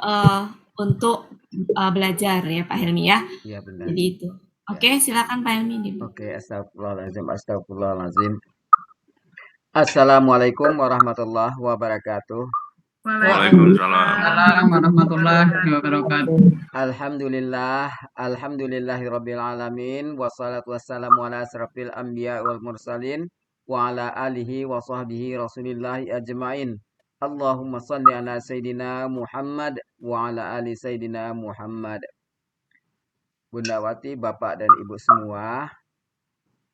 eee, untuk, belajar ya Pak Helmi ya. Iya benar. Jadi itu. Ya. Oke, silakan Pak Helmi Oke, astagfirullahaladzim. Assalamualaikum warahmatullahi wabarakatuh. Waalaikumsalam warahmatullahi wabarakatuh. Alhamdulillahirabbil alamin wassalatu wassalamu ala asrafil anbiya wal mursalin wa ala alihi wa sahbihi rasulillahi ajmain. Allahumma shalli ala sayidina Muhammad wa ala ali sayidina Muhammad. Bundawati, Bapak dan Ibu semua,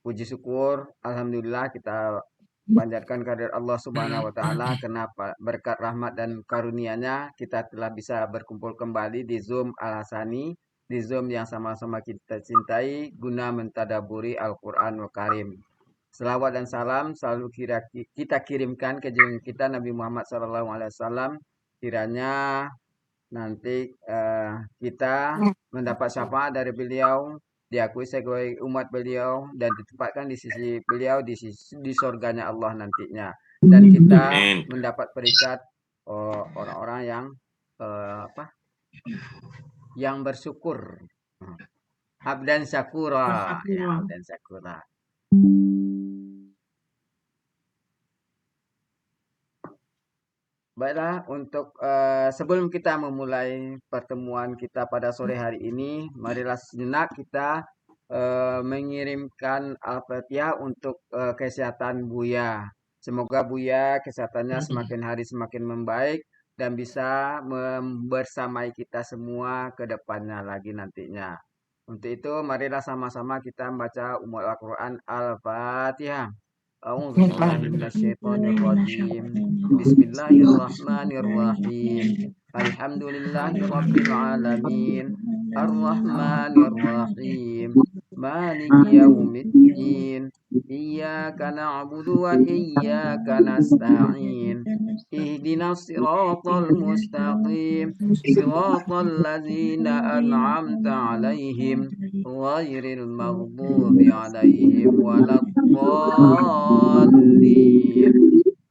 puji syukur alhamdulillah kita panjatkan kehadirat Allah Subhanahu wa taala kenapa berkat rahmat dan karunia-Nya kita telah bisa berkumpul kembali di Zoom Al-Hasani, di Zoom yang sama-sama kita cintai guna mentadaburi Al-Qur'anul Karim. Selawat dan salam selalu kita kirimkan ke junjungan kita Nabi Muhammad SAW, kiranya nanti kita mendapat syafaat dari beliau, diakui sebagai umat beliau dan ditempatkan di sisi beliau di surganya Allah nantinya, dan kita mendapat peringkat orang-orang yang yang bersyukur, abdan syakura ya, abdan syakura. Baiklah, untuk sebelum kita memulai pertemuan kita pada sore hari ini, marilah sejenak kita mengirimkan Al-Fatihah untuk kesehatan Buya. Semoga Buya kesehatannya semakin hari semakin membaik dan bisa membersamai kita semua ke depannya lagi nantinya. Untuk itu, marilah sama-sama kita membaca Ummul Al-Quran Al-Fatihah. A'udzubillahiminasyaitonirrajim. Bismillahirrahmanirrahim. Alhamdulillahirabbil alamin. Arrahmanirrahim. Maliki yaumiddin. Iyyaka na'budu wa iyyaka nasta'in. Ihdinas siratal mustaqim. Siratal ladzina an'amta 'alaihim ghairil maghdubi 'alaihim waladdallin.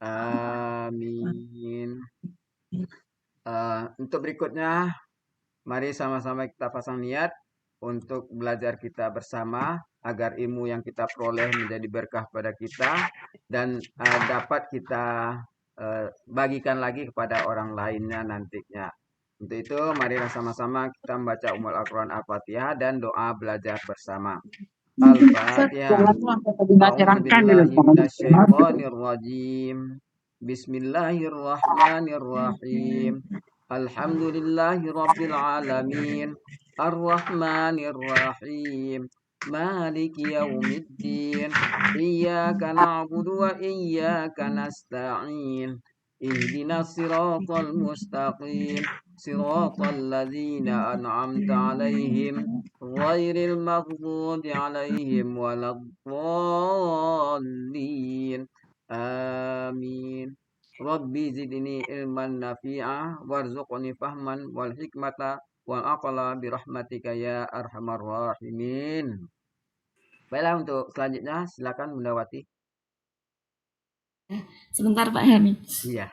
Amin. Untuk berikutnya, mari sama-sama kita pasang niat untuk belajar kita bersama agar ilmu yang kita peroleh menjadi berkah pada kita dan dapat kita bagikan lagi kepada orang lainnya nantinya. Untuk itu, marilah sama-sama kita membaca Ummul Al-Quran Al-Fatihah dan doa belajar bersama. Al-Fatihah. A'udzubillahiminasyaitonirrajim. Bismillahirrahmanirrahim. Alhamdulillahirabbil alamin. Arrahmanirrahim. Maliki yaumiddin. Iyyaka na'budu wa iyyaka nasta'in. Ihdinas siratal mustaqim. Siratal ladzina an'amta 'alaihim ghairil maghdubi 'alaihim waladdallin. Amin. Rabbi zidni ilman nafi'a warzuqni fahman wal hikmata wal aqla birahmatika ya arhamar rahimin. Baiklah, untuk selanjutnya silakan Bundawati. Sebentar Pak Helmi. Iya.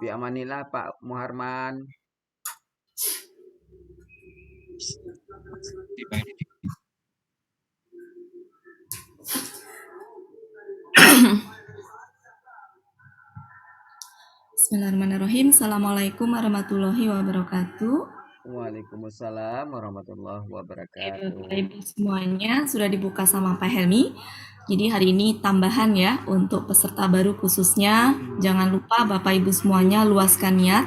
Biamanillah Pak Muharman. Bismillahirrahmanirrahim. Assalamualaikum warahmatullahi wabarakatuh. Waalaikumsalam warahmatullahi wabarakatuh. Bapak Ibu semuanya sudah dibuka sama Pak Helmi. Jadi hari ini tambahan ya untuk peserta baru khususnya. Jangan lupa Bapak Ibu semuanya luaskan niat.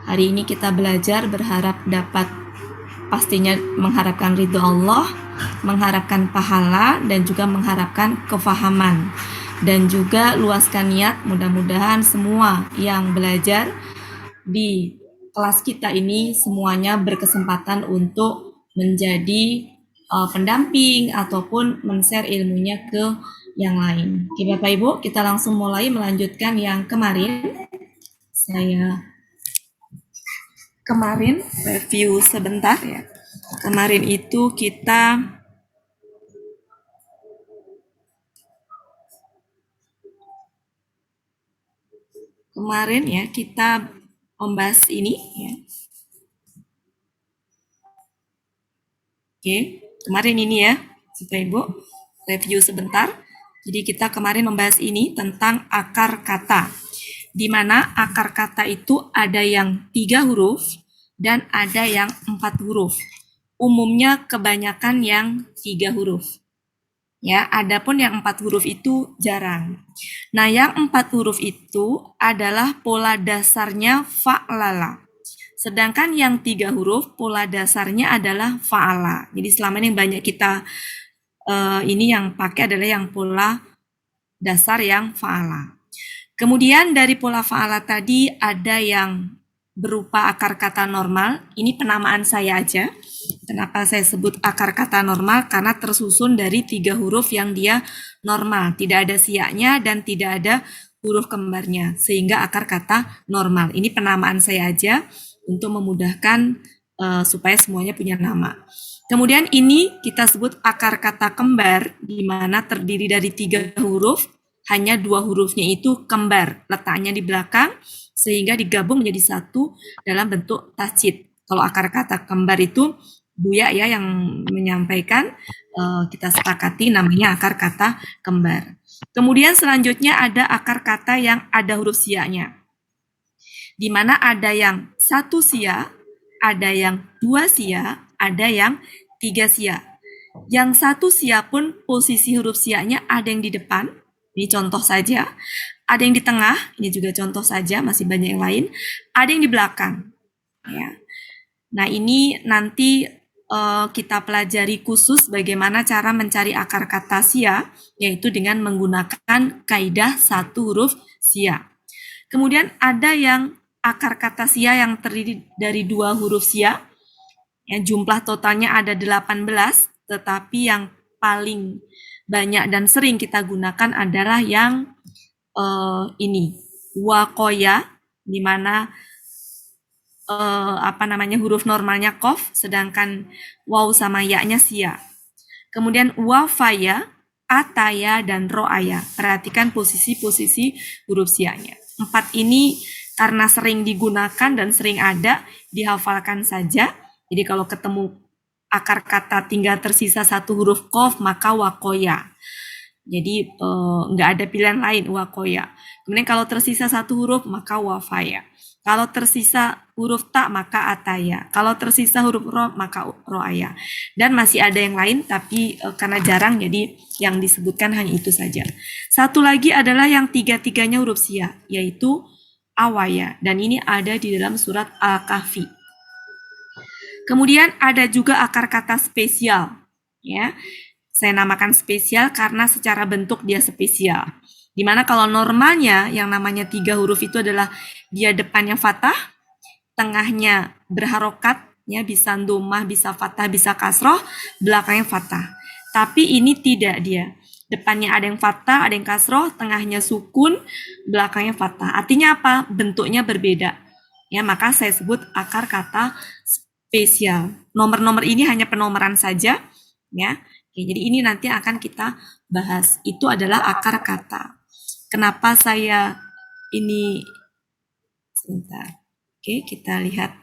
Hari ini kita belajar berharap dapat pastinya mengharapkan ridho Allah, mengharapkan pahala dan juga mengharapkan kefahaman. Dan juga luaskan niat, mudah-mudahan semua yang belajar di kelas kita ini semuanya berkesempatan untuk menjadi pendamping ataupun men-share ilmunya ke yang lain. Oke Bapak Ibu, kita langsung mulai melanjutkan yang kemarin. Saya kemarin review sebentar ya. Kemarin itu kita kemarin ya kita membahas ini ya. Oke, kemarin ini ya, Bapak Ibu, review sebentar. Jadi kita kemarin membahas ini tentang akar kata, di mana akar kata itu ada yang 3 huruf dan ada yang 4 huruf. Umumnya kebanyakan yang 3 huruf. Ya, adapun yang 4 huruf itu jarang. Nah, yang 4 huruf itu adalah pola dasarnya fa'lala. Sedangkan yang 3 huruf pola dasarnya adalah fa'ala. Jadi selama ini yang banyak kita ini yang pakai adalah yang pola dasar yang fa'ala. Kemudian dari pola fa'ala tadi ada yang berupa akar kata normal. Ini penamaan saya aja. Kenapa saya sebut akar kata normal? Karena tersusun dari 3 huruf yang dia normal. Tidak ada siaknya dan tidak ada huruf kembarnya. Sehingga akar kata normal. Ini penamaan saya aja untuk memudahkan supaya semuanya punya nama. Kemudian ini kita sebut akar kata kembar, di mana terdiri dari 3 huruf, hanya 2 hurufnya itu kembar, letaknya di belakang, sehingga digabung menjadi satu dalam bentuk tasjid. Kalau akar kata kembar itu Buya ya yang menyampaikan, kita sepakati namanya akar kata kembar. Kemudian selanjutnya ada akar kata yang ada huruf siaknya, di mana ada yang 1 siak, ada yang 2 siak, ada yang 3 siak. Yang 1 siak pun posisi huruf siaknya ada yang di depan, ini contoh saja, ada yang di tengah, ini juga contoh saja, masih banyak yang lain, ada yang di belakang. Ya. Nah, ini nanti kita pelajari khusus bagaimana cara mencari akar kata sia, yaitu dengan menggunakan kaidah 1 huruf sia. Kemudian ada yang akar kata sia yang terdiri dari 2 huruf sia, ya, jumlah totalnya ada 18, tetapi yang paling banyak dan sering kita gunakan adalah yang ini, wakoya, di mana huruf normalnya kof, sedangkan waw sama ya-nya sia. Kemudian wafaya, ataya, dan roaya. Perhatikan posisi-posisi huruf sia-nya. 4 ini karena sering digunakan dan sering ada, dihafalkan saja. Jadi kalau ketemu akar kata tinggal tersisa 1 huruf kof, maka wakoya. Jadi nggak ada pilihan lain, wakoya. Kemudian kalau tersisa 1 huruf, maka wafaya. Kalau tersisa huruf ta, maka ataya. Kalau tersisa huruf ro, maka roaya. Dan masih ada yang lain, tapi karena jarang, jadi yang disebutkan hanya itu saja. Satu lagi adalah yang 3-3-nya huruf sia, yaitu awaya. Dan ini ada di dalam surat Al-Kahfi. Kemudian ada juga akar kata spesial. Ya, saya namakan spesial karena secara bentuk dia spesial. Dimana kalau normalnya yang namanya 3 huruf itu adalah dia depannya fathah, tengahnya berharokat, ya bisa domah, bisa fathah, bisa kasroh, belakangnya fathah. Tapi ini tidak dia. Depannya ada yang fathah, ada yang kasroh, tengahnya sukun, belakangnya fathah. Artinya apa? Bentuknya berbeda. Ya, maka saya sebut akar kata spesial. Nomor-nomor ini hanya penomoran saja, ya. Oke, jadi ini nanti akan kita bahas. Itu adalah akar kata. Kenapa saya ini sebentar. Oke, kita lihat.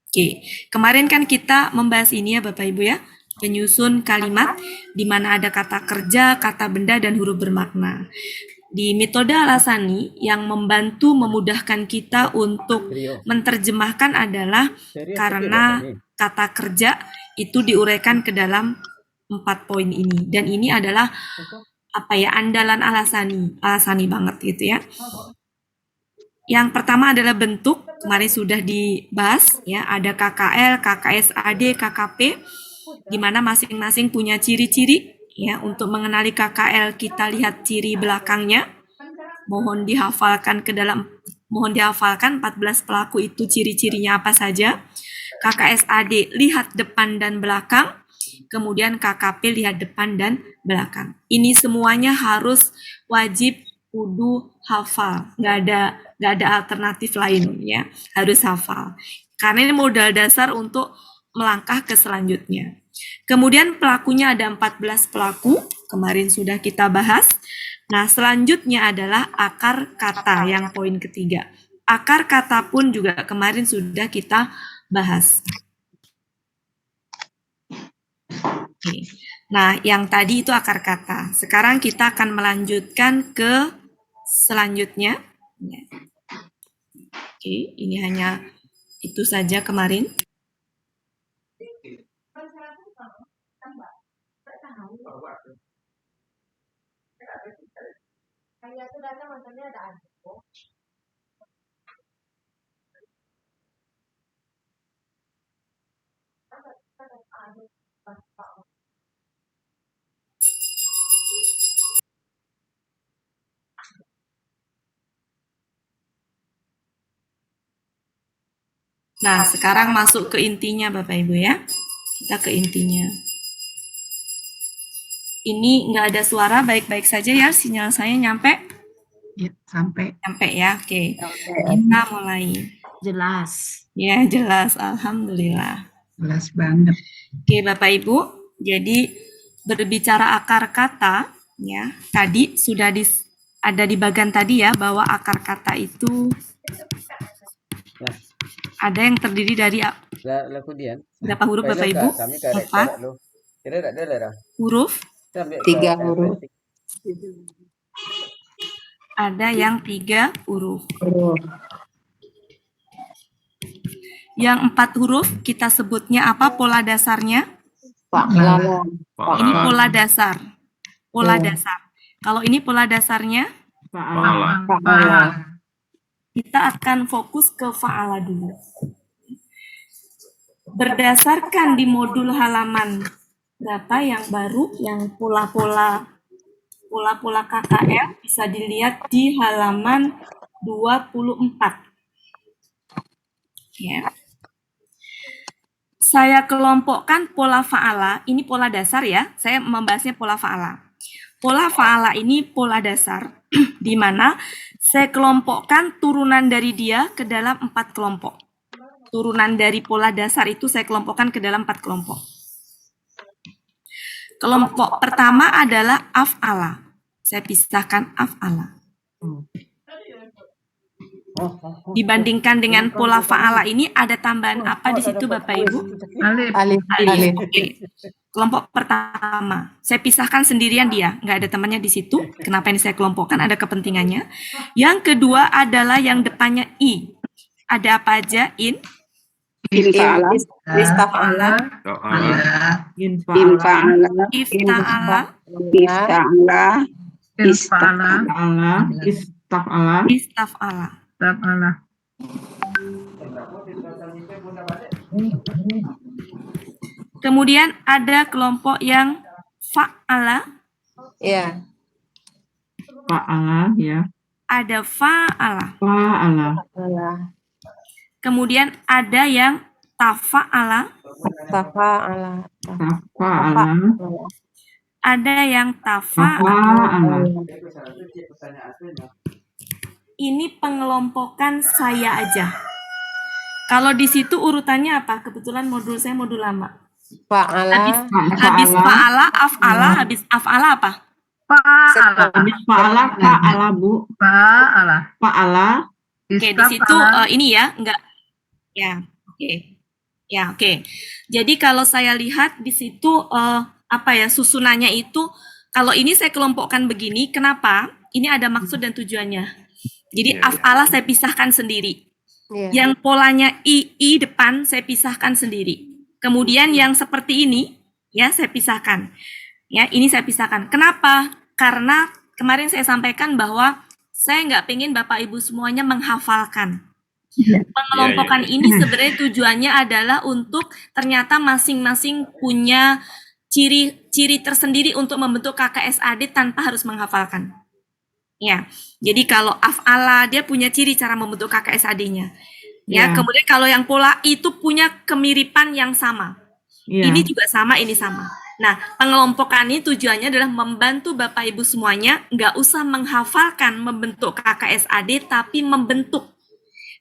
Oke, kemarin kan kita membahas ini ya Bapak Ibu ya. Penyusun kalimat di mana ada kata kerja, kata benda, dan huruf bermakna. Di metode Al-Asani yang membantu memudahkan kita untuk menerjemahkan adalah karena kata kerja itu diuraikan ke dalam 4 poin ini. Dan ini adalah andalan Al-Asani banget gitu ya. Yang pertama adalah bentuk, kemarin sudah dibahas ya, ada KKL, KKSAD, KKP, di mana masing-masing punya ciri-ciri ya. Untuk mengenali KKL kita lihat ciri belakangnya. Mohon dihafalkan 14 pelaku itu ciri-cirinya apa saja. KKSAD lihat depan dan belakang. Kemudian KKP lihat depan dan belakang. Ini semuanya harus wajib kudu hafal. Nggak ada alternatif lain ya. Harus hafal. Karena ini modal dasar untuk melangkah ke selanjutnya. Kemudian pelakunya ada 14 pelaku. Kemarin sudah kita bahas. Nah, selanjutnya adalah akar kata yang poin ketiga. Akar kata pun juga kemarin sudah kita bahas. Oke. Nah, yang tadi itu akar kata. Sekarang kita akan melanjutkan ke selanjutnya. Oke, ini hanya itu saja kemarin. Nah, sekarang masuk ke intinya Bapak Ibu ya. Kita ke intinya. Ini nggak ada suara, baik-baik saja ya, sinyal saya nyampe? Ya, sampai. Nyampe ya, oke. Kita mulai. Jelas. Ya, jelas, alhamdulillah. Jelas banget. Oke, Bapak Ibu. Jadi berbicara akar kata, ya, tadi sudah ada di bagian tadi ya, bahwa akar kata itu Nah, ada yang terdiri dari lah kemudian. berapa huruf Bapak Baiklah, Ibu? kami karek 4 lo. Kira tak ada lah. huruf. Sampai 3 huruf. Ada yang 3 huruf. Yang 4 huruf kita sebutnya apa pola dasarnya? Fa'ala. Ini pola dasar. Pola Ya. dasar. Kalau ini pola dasarnya, Fa'ala. kita akan fokus ke fa'ala dulu. Berdasarkan di modul halaman berapa yang baru, yang pola-pola KKR bisa dilihat di halaman 24. Ya. Saya kelompokkan pola fa'ala, ini pola dasar ya, saya membahasnya pola fa'ala. Pola fa'ala ini pola dasar, di mana saya kelompokkan turunan dari dia ke dalam 4 kelompok. Turunan dari pola dasar itu saya kelompokkan ke dalam 4 kelompok. Kelompok pertama adalah af'ala. Saya pisahkan af'ala. Dibandingkan dengan pola fa'ala ini ada tambahan apa di situ Bapak Ibu? Alif. Alif. Oke. Kelompok pertama, saya pisahkan sendirian dia, nggak ada temannya di situ. Kenapa ini saya kelompokkan? Ada kepentingannya. Yang kedua adalah yang depannya i. Ada apa aja? Infa'ala. Istaf'ala, Infa'ala. ifta'ala, istaf'ala. Kemudian ada kelompok yang fa'ala, Ya. ada fa'ala. Fa'ala. Kemudian ada yang tafa'ala, Tafa'ala. ada yang tafa'ala. Ini pengelompokan saya aja. Kalau di situ urutannya apa? Kebetulan modul saya modul lama. Fa'ala. Habis fa'ala, af'ala, habis af'ala apa? Oke, di situ ini ya, enggak. Ya, oke. Ya, oke. Jadi kalau saya lihat di situ apa ya susunannya itu, kalau ini saya kelompokkan begini, kenapa? Ini ada maksud dan tujuannya. Jadi af'ala saya pisahkan sendiri. Ya. Yang polanya i depan saya pisahkan sendiri. Kemudian yang seperti ini ya saya pisahkan. Ya, ini saya pisahkan. Kenapa? Karena kemarin saya sampaikan bahwa saya nggak pengen Bapak Ibu semuanya menghafalkan. Pengelompokan ini sebenarnya tujuannya adalah untuk ternyata masing-masing punya ciri tersendiri untuk membentuk KKSAD tanpa harus menghafalkan. Ya, jadi kalau af'ala dia punya ciri cara membentuk KKSAD-nya. Ya, kemudian kalau yang pola itu punya kemiripan yang sama. Ini juga sama, ini sama. Nah, pengelompokan ini tujuannya adalah membantu Bapak Ibu semuanya nggak usah menghafalkan membentuk KKSAD, tapi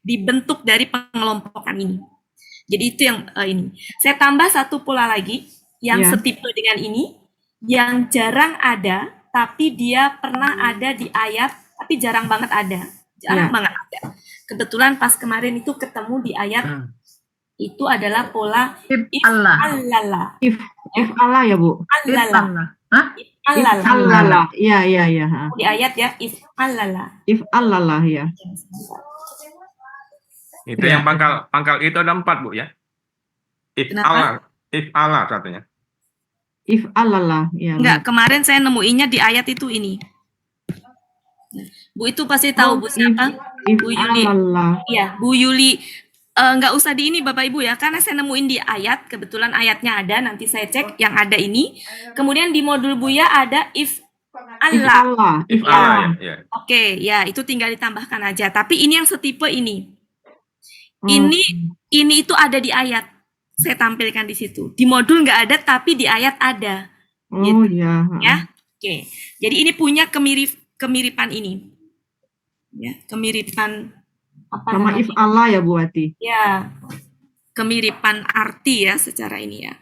dibentuk dari pengelompokan ini. Jadi itu yang ini. Saya tambah satu pola lagi yang setipe dengan ini, yang jarang ada tapi dia pernah ada di ayat, tapi jarang banget ada. Jarang Ya. banget ada. Kebetulan pas kemarin itu ketemu di ayat, itu adalah pola If Allah. if'allala. If Allah ya, Bu. If Allala. Allah. Hah? If'allala. Allah. Iya, iya, iya. Di ayat ya, if'allala. If Allah lah ya. Itu Ya. yang pangkal itu ada 4, Bu, ya. Kenapa? If Allah katanya. If Allah lah ya. Enggak, kemarin saya nemuinnya di ayat itu ini. Bu itu pasti tahu Bu siapa? If Bu Yuli. Allah. Iya, Bu Yuli. Nggak usah di ini Bapak Ibu ya, karena saya nemuin di ayat, kebetulan ayatnya ada, nanti saya cek yang ada ini. Kemudian di modul Buya ada if If Allah. Allah. If Allah ya. Oke, ya itu tinggal ditambahkan aja. Tapi ini yang setipe ini. Oh. Ini itu ada di ayat. Saya tampilkan di situ. Di modul nggak ada, tapi di ayat ada. Oh ya. Ya, oke. Jadi ini punya kemiripan ini. Ya, kemiripan apa Sama namanya? if Allah ya, Bu Ati. Ya, kemiripan arti ya secara ini ya.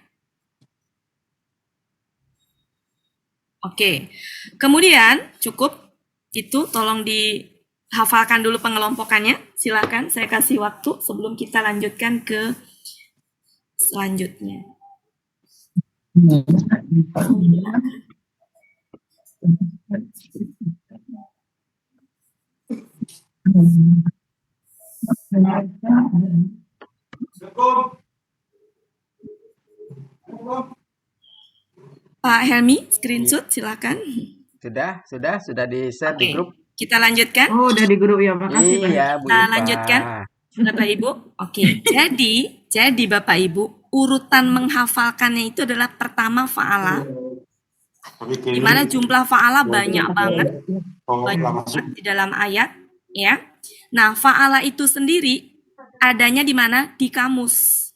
Oke, kemudian cukup itu tolong dihafalkan dulu pengelompokannya. Silakan saya kasih waktu sebelum kita lanjutkan ke selanjutnya. Pak Helmi, screenshot silakan. Sudah di-share di Oke, grup. kita lanjutkan. Oh, udah di grup ya. Makasih, Pak. Iya, Bu Kita Ipa. lanjutkan. Bapak Ibu, oke. Jadi Bapak Ibu, urutan menghafalkannya itu adalah pertama fa'ala, di mana jumlah fa'ala banyak banget di dalam ayat, ya. Nah, fa'ala itu sendiri adanya di mana? Di kamus.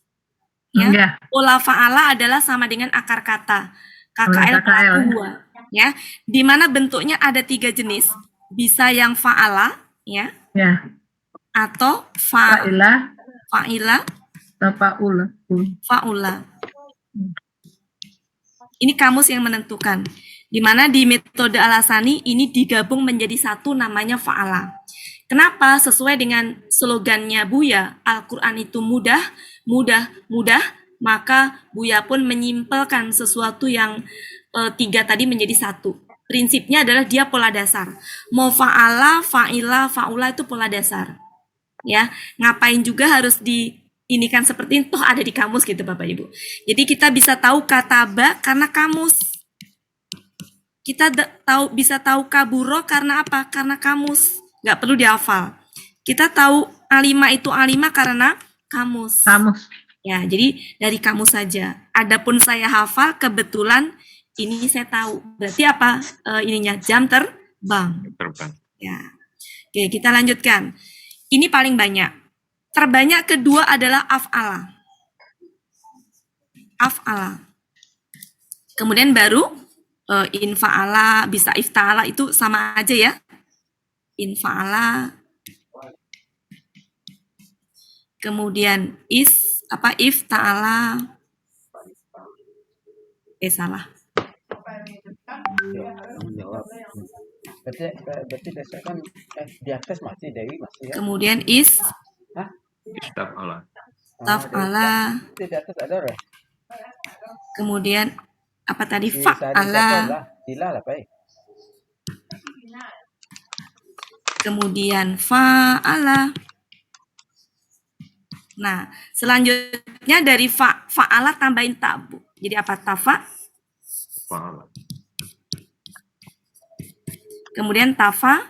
Ya. Ya. Pola fa'ala adalah sama dengan akar kata. KKL KKL. pelaku dua, ya. Di mana bentuknya ada 3 jenis. Bisa yang fa'ala, ya, Ya. atau Fa'ilah. fa'ila, Tafa'ul. fa'ula. Ini kamus yang menentukan. Di mana di metode Al-Asani ini digabung menjadi satu namanya fa'ala. Kenapa? Sesuai dengan slogannya Buya, Al-Quran itu mudah, maka Buya pun menyimpelkan sesuatu yang 3 tadi menjadi satu. Prinsipnya adalah dia pola dasar. Mau fa'ala, fa'ila, fa'ula itu pola dasar. Ya, ngapain juga harus diinikan seperti itu, toh ada di kamus gitu Bapak Ibu. Jadi kita bisa tahu kataba karena kamus. Kita bisa tahu kaburo karena apa? Karena kamus. Nggak perlu dihafal. Kita tahu alima itu alima karena kamus. Kamus. Ya, jadi dari kamus saja. Adapun saya hafal, kebetulan ini saya tahu. Berarti apa ininya? Jam terbang. Terbang. Ya. Oke, kita lanjutkan. Ini paling banyak. Terbanyak kedua adalah af'ala. Af'ala. Kemudian baru infa'ala, bisa ifta'ala, itu sama aja ya. Infa'ala. Kemudian ifta'ala. Salah. Menjawab. Berarti dasar kan di atas masih Dewi masih ya. Kemudian Kitab Allah. taf'ala. Di atas ada orang. Kemudian apa tadi? Di Fa'ala. Dila lah, Pak. Kemudian fa'ala. Nah, selanjutnya dari fa'ala tambahin tabu. Jadi apa? Tafa. Allah. Kemudian tafa.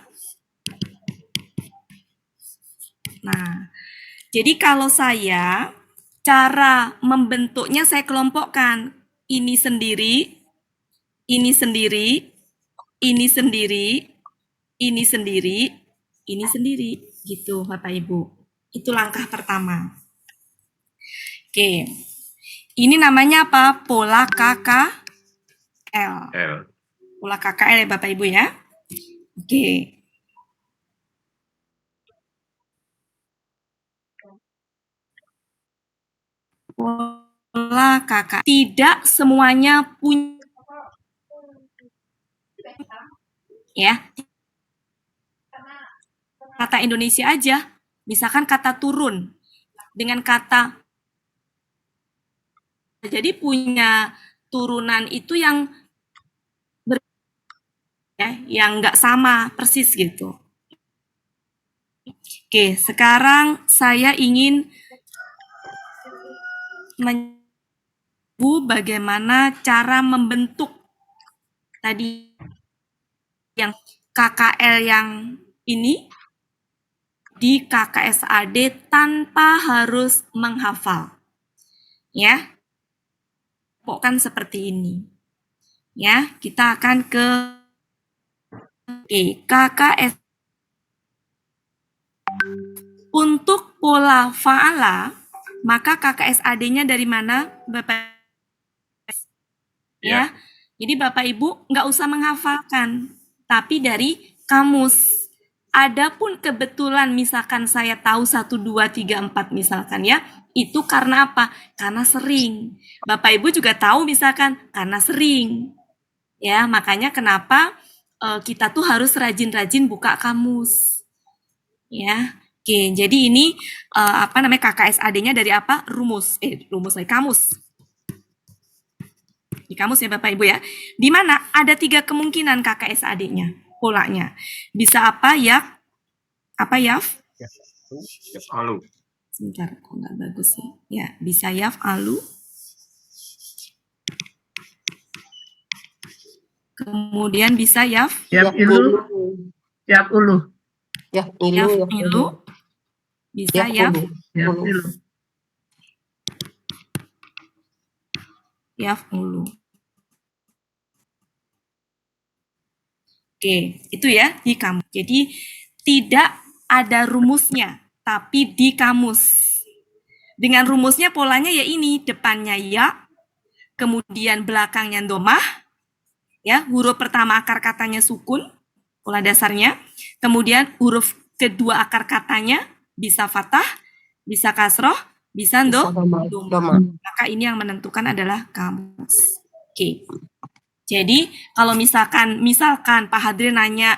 Nah, jadi kalau saya cara membentuknya saya kelompokkan. Ini sendiri, ini sendiri, ini sendiri, ini sendiri, ini sendiri. Gitu Bapak Ibu. Itu langkah pertama. Oke. Ini namanya apa? Pola KKL. L. Pola KKL ya Bapak Ibu ya. Oke. Pola KKL. Tidak semuanya punya Ya, kata Indonesia aja. Misalkan kata turun dengan kata, jadi punya turunan itu yang yang nggak sama persis gitu. Oke, sekarang saya ingin bagaimana cara membentuk tadi yang KKL yang ini di KKSAD tanpa harus menghafal. Ya. Pokoknya seperti ini. Ya, kita akan ke KKS. Untuk pola fa'ala, maka KKSAD-nya dari mana, Bapak? Ya. Jadi Bapak Ibu nggak usah menghafalkan, tapi dari kamus. Adapun kebetulan misalkan saya tahu 1, 2, 3, 4 misalkan ya, itu karena apa? Karena sering. Bapak Ibu juga tahu misalkan karena sering. Ya, makanya kenapa kita tuh harus rajin-rajin buka kamus. Ya. Oke, jadi ini KKSAD-nya dari apa? Kamus. Di kamus ya Bapak Ibu ya. Di mana ada 3 kemungkinan KKSAD-nya, polanya. Bisa apa ya? Apa Yaf? Alu. Sebentar, kok nggak bagus ya. Ya, bisa Yaf, alu. Kemudian bisa Yaf. Yap ilu. Yap ulu. Yaf ilu. Bisa Yaf. Yap ilu. Yaf ulu. Oke, itu ya di kamus. Jadi tidak ada rumusnya, tapi di kamus. Dengan rumusnya polanya ya ini, depannya ya, kemudian belakangnya domah, ya, huruf pertama akar katanya sukun, pola dasarnya. Kemudian huruf kedua akar katanya bisa fathah, bisa kasroh, bisa domah. Maka ini yang menentukan adalah kamus. Oke. Jadi kalau misalkan Pak Hadri nanya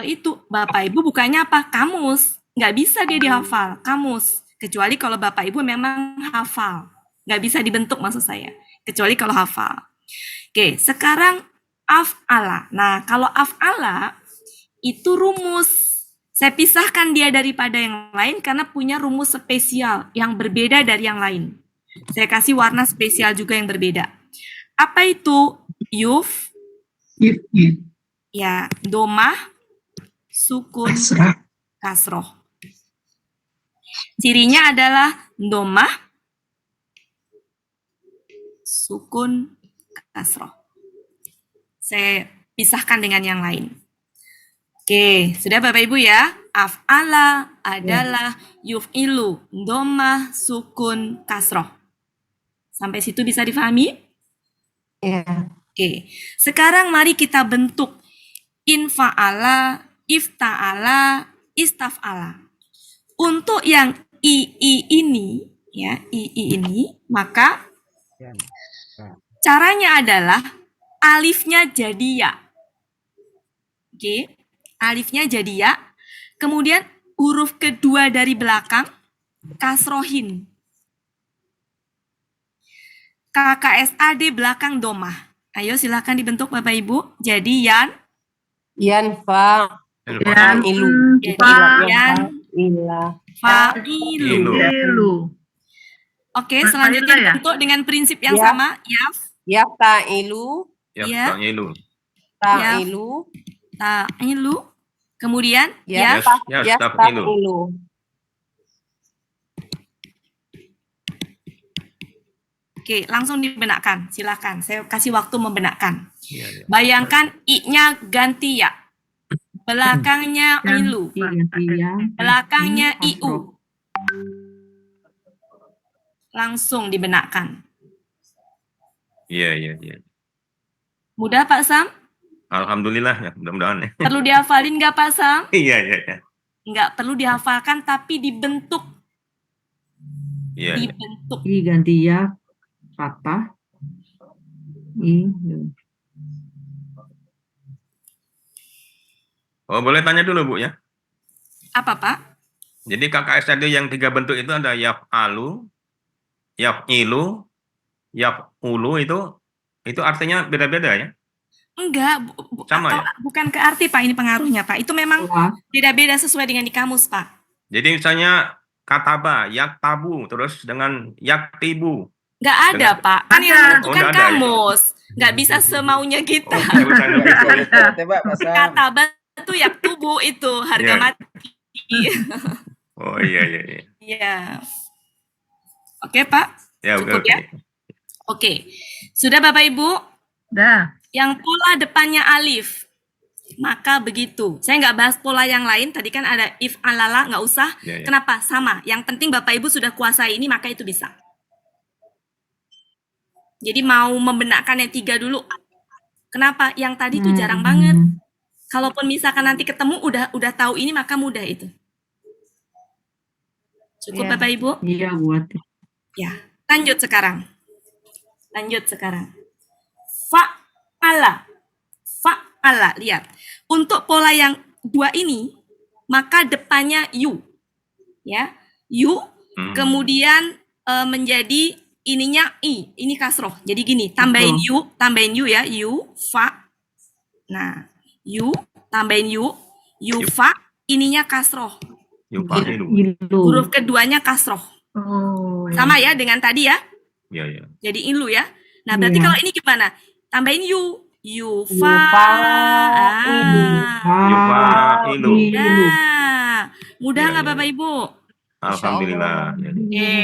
itu Bapak Ibu bukanya apa? Kamus. Nggak bisa dia dihafal, kamus. Kecuali kalau Bapak Ibu memang hafal. Nggak bisa dibentuk maksud saya. Kecuali kalau hafal. Oke, sekarang af'ala. Nah, kalau af'ala itu rumus. Saya pisahkan dia daripada yang lain karena punya rumus spesial yang berbeda dari yang lain. Saya kasih warna spesial juga yang berbeda. Apa itu? Yuf, ya, domah, sukun, kasroh. Cirinya adalah domah, sukun, kasroh. Saya pisahkan dengan yang lain. Oke, sudah Bapak Ibu ya? Af'ala adalah yuf'ilu, domah, sukun, kasroh. Sampai situ bisa difahami? Ya. Oke, sekarang mari kita bentuk infa'ala, ifta'ala, istaf'ala. Untuk yang ii ini, ya, ii ini, maka caranya adalah alifnya jadi ya. Oke, alifnya jadi ya. Kemudian huruf kedua dari belakang kasrohin. KKSAD belakang domah. Ayo silakan dibentuk Bapak Ibu. Jadi yan, Yanfa. Yan Ilu. yan, Ila. fa'ilu. ilu. Oke, selanjutnya Fa'ilah ya? dibentuk dengan prinsip yang Ya. sama. Yaf, Yafta'ilu. Ya. Ta'ilu. Ta'ilu. ta'ilu. Kemudian yaf, Yafta'ilu. Oke, langsung dibenakkan. Silakan, saya kasih waktu membenakkan. Iya. Bayangkan i-nya ganti ya. Belakangnya ilu. Belakangnya iu. Langsung dibenakkan. Iya. Mudah Pak Sam? Alhamdulillah ya, mudah-mudahan ya. Perlu dihafalin nggak Pak Sam? Iya. Nggak perlu dihafalkan, tapi dibentuk. Iya. Dibentuk. I ganti ya, fathah. I. Oh, boleh tanya dulu, Bu, ya? Apa, Pak? Jadi KKS tadi yang 3 bentuk itu ada yaf'alu, yaf'ilu, yaf'ulu itu artinya beda-beda ya? Enggak, Sama kalau ya? bukan ke arti, Pak, ini pengaruhnya, Pak. Itu memang Pola. beda-beda sesuai dengan di kamus, Pak. Jadi misalnya kataba, yaktabu, terus dengan yaktibu. Nggak ada, Pak. Kan yang Ada. menentukan nggak ada ya? kamus. Nggak bisa semaunya kita. Oh, saya bukan Nggak begitu. bisa tebak Pak Sam. Kata batu yak tubuh itu harga Iya. mati. Oh iya. Iya. Oke, Pak. Ya, Cukup oke. ya? Oke. Sudah Bapak Ibu? Dah. Yang pola depannya alif. Maka begitu. Saya nggak bahas pola yang lain. Tadi kan ada if alala, nggak usah. Ya. Kenapa? Sama. Yang penting Bapak Ibu sudah kuasai ini, maka itu bisa. Jadi mau membenakkan yang 3 dulu. Kenapa? Yang tadi itu jarang banget. Kalaupun misalkan nanti ketemu udah tahu ini, maka mudah itu. Cukup Iya. Bapak Ibu? Iya, buat. Ya. Lanjut sekarang. Fa'ala. Fa'ala. Lihat. Untuk pola yang 2 ini, maka depannya you. Ya. You. Kemudian menjadi ininya i. Ini kasroh. Jadi gini. Tambahin you ya. You. Fa. Nah. You. Tambahin you. You fa. Ininya kasroh. Yufa'ilu. Ilu. Huruf keduanya kasroh. Oh. Sama ya dengan tadi ya. Iya. Jadi ilu ya. Nah, berarti Iya. kalau ini gimana? Tambahin you. Yufa. Yufa'ilu. Yufa'ilu. Ilu. Mudah Iya, nggak iya. Bapak Ibu? Alhamdulillah. Ya.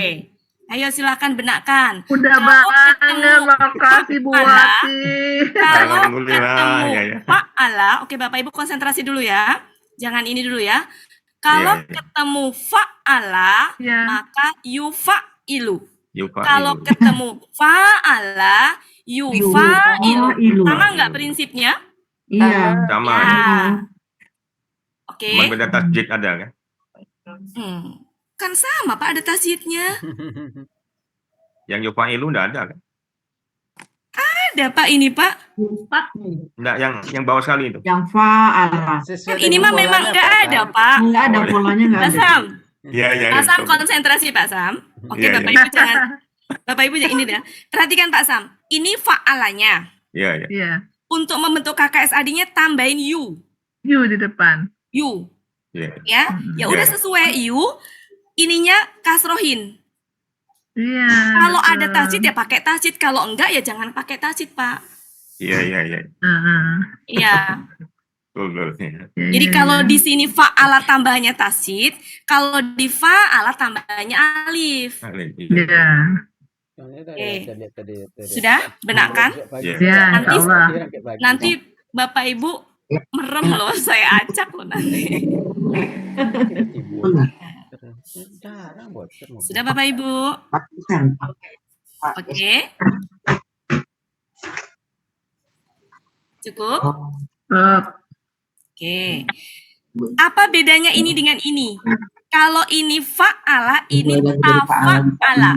Ayo silakan benakkan. Udah Kalau banget, ketemu makasih Bu fa'ala, Wati. Kalau Alhamdulillah, ketemu ya. fa'ala, oke Bapak Ibu konsentrasi dulu ya. Jangan ini dulu ya. Kalau Iya. ketemu fa'ala, Ya. maka yufa'ilu. Yufa'ilu. Kalau ketemu fa'ala, yufa'ilu. Ilu. Sama nggak prinsipnya? Iya. Sama. Ya. Ya. Oke. Cuma beda tasjid ada kan? Kan sama Pak, ada tasjidnya. Yang yufa'ilu enggak ada kan? Ada Pak ini Pak. Enggak, yang bawah sekali itu. Yang fa'ala. Sesuai Kan ini dengan mah memang polanya, nggak Pak ada Sam. Pak. Enggak ada Oh, polanya, enggak Pak ada. Sam, Iya. Pak Sam konsentrasi Pak Sam. Oke Iya, Bapak iya. Ibu jangan. Bapak Ibu ini dah. Perhatikan Pak Sam. Ini fa'alanya. Iya. Iya. Untuk membentuk KKSAD-nya tambahin you. You di depan. You. Iya. Ya. Ya udah Iya. sesuai you. Ininya kasrohin. Iya. Kalau betul. ada tasjid ya pakai tasjid. Kalau enggak ya jangan pakai tasjid Pak. Iya. Iya. Betul. Iya. Jadi kalau di sini fa'ala tambahnya tasjid, kalau di fa'ala tambahnya alif. Iya. Sudah? Benakkan? Ya, Nanti- insya Allah. Nanti Bapak Ibu merem loh, saya acak loh nanti. Sudah Bapak Ibu? Oke. Cukup? Oke. Apa bedanya ini dengan ini? Kalau ini fa'ala, ini tafa'ala.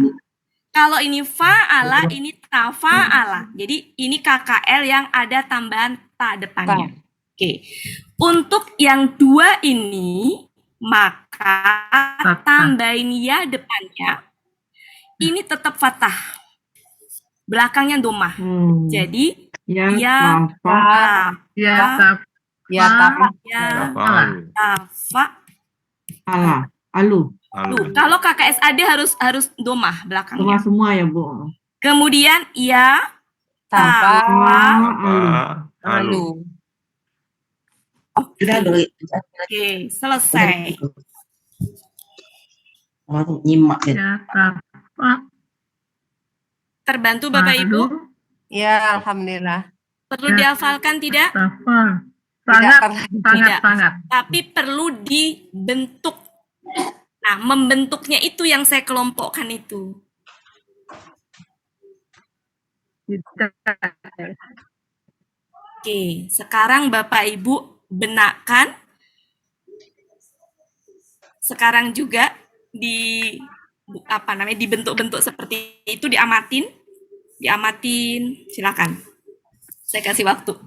Kalau ini fa'ala, ini tafa'ala. Jadi ini KKL yang ada tambahan ta depannya. Oke. Untuk yang 2 ini, maka tambahin ya depannya. Ini tetap fathah. Belakangnya domah. Jadi Yang ya, tafa. Ya, Ah. tap. Ya, tapi ya, Tafalu. tafa. Ala. Alu. Tuh, kalau KKSAD harus domah Semua belakangnya. semua ya, Bu. Kemudian ya, tafa Alu. alu. Sudah doi. Oke, selesai. Langsung nyimak ya. Ya, tap. Terbantu Bapak Ibu? Ya, alhamdulillah. Perlu dihafalkan tidak? Tafa. Tidak Sangat, pernah. sangat, Tidak. sangat. Tapi perlu dibentuk. Nah, membentuknya itu yang saya kelompokkan itu. Tidak. Oke, sekarang Bapak Ibu benakkan. Sekarang juga dibentuk-bentuk seperti itu, diamatin. Silakan. Saya kasih waktu.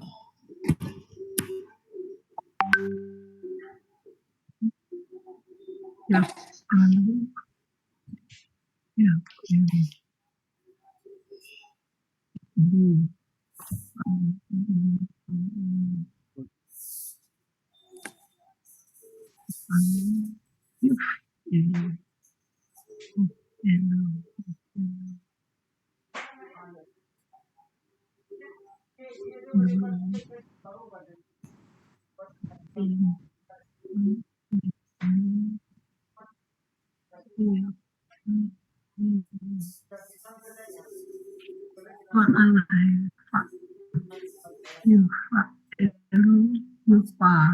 Yaf'alu. Yafi'lu. Yuf'ilu. Yuf'ilu.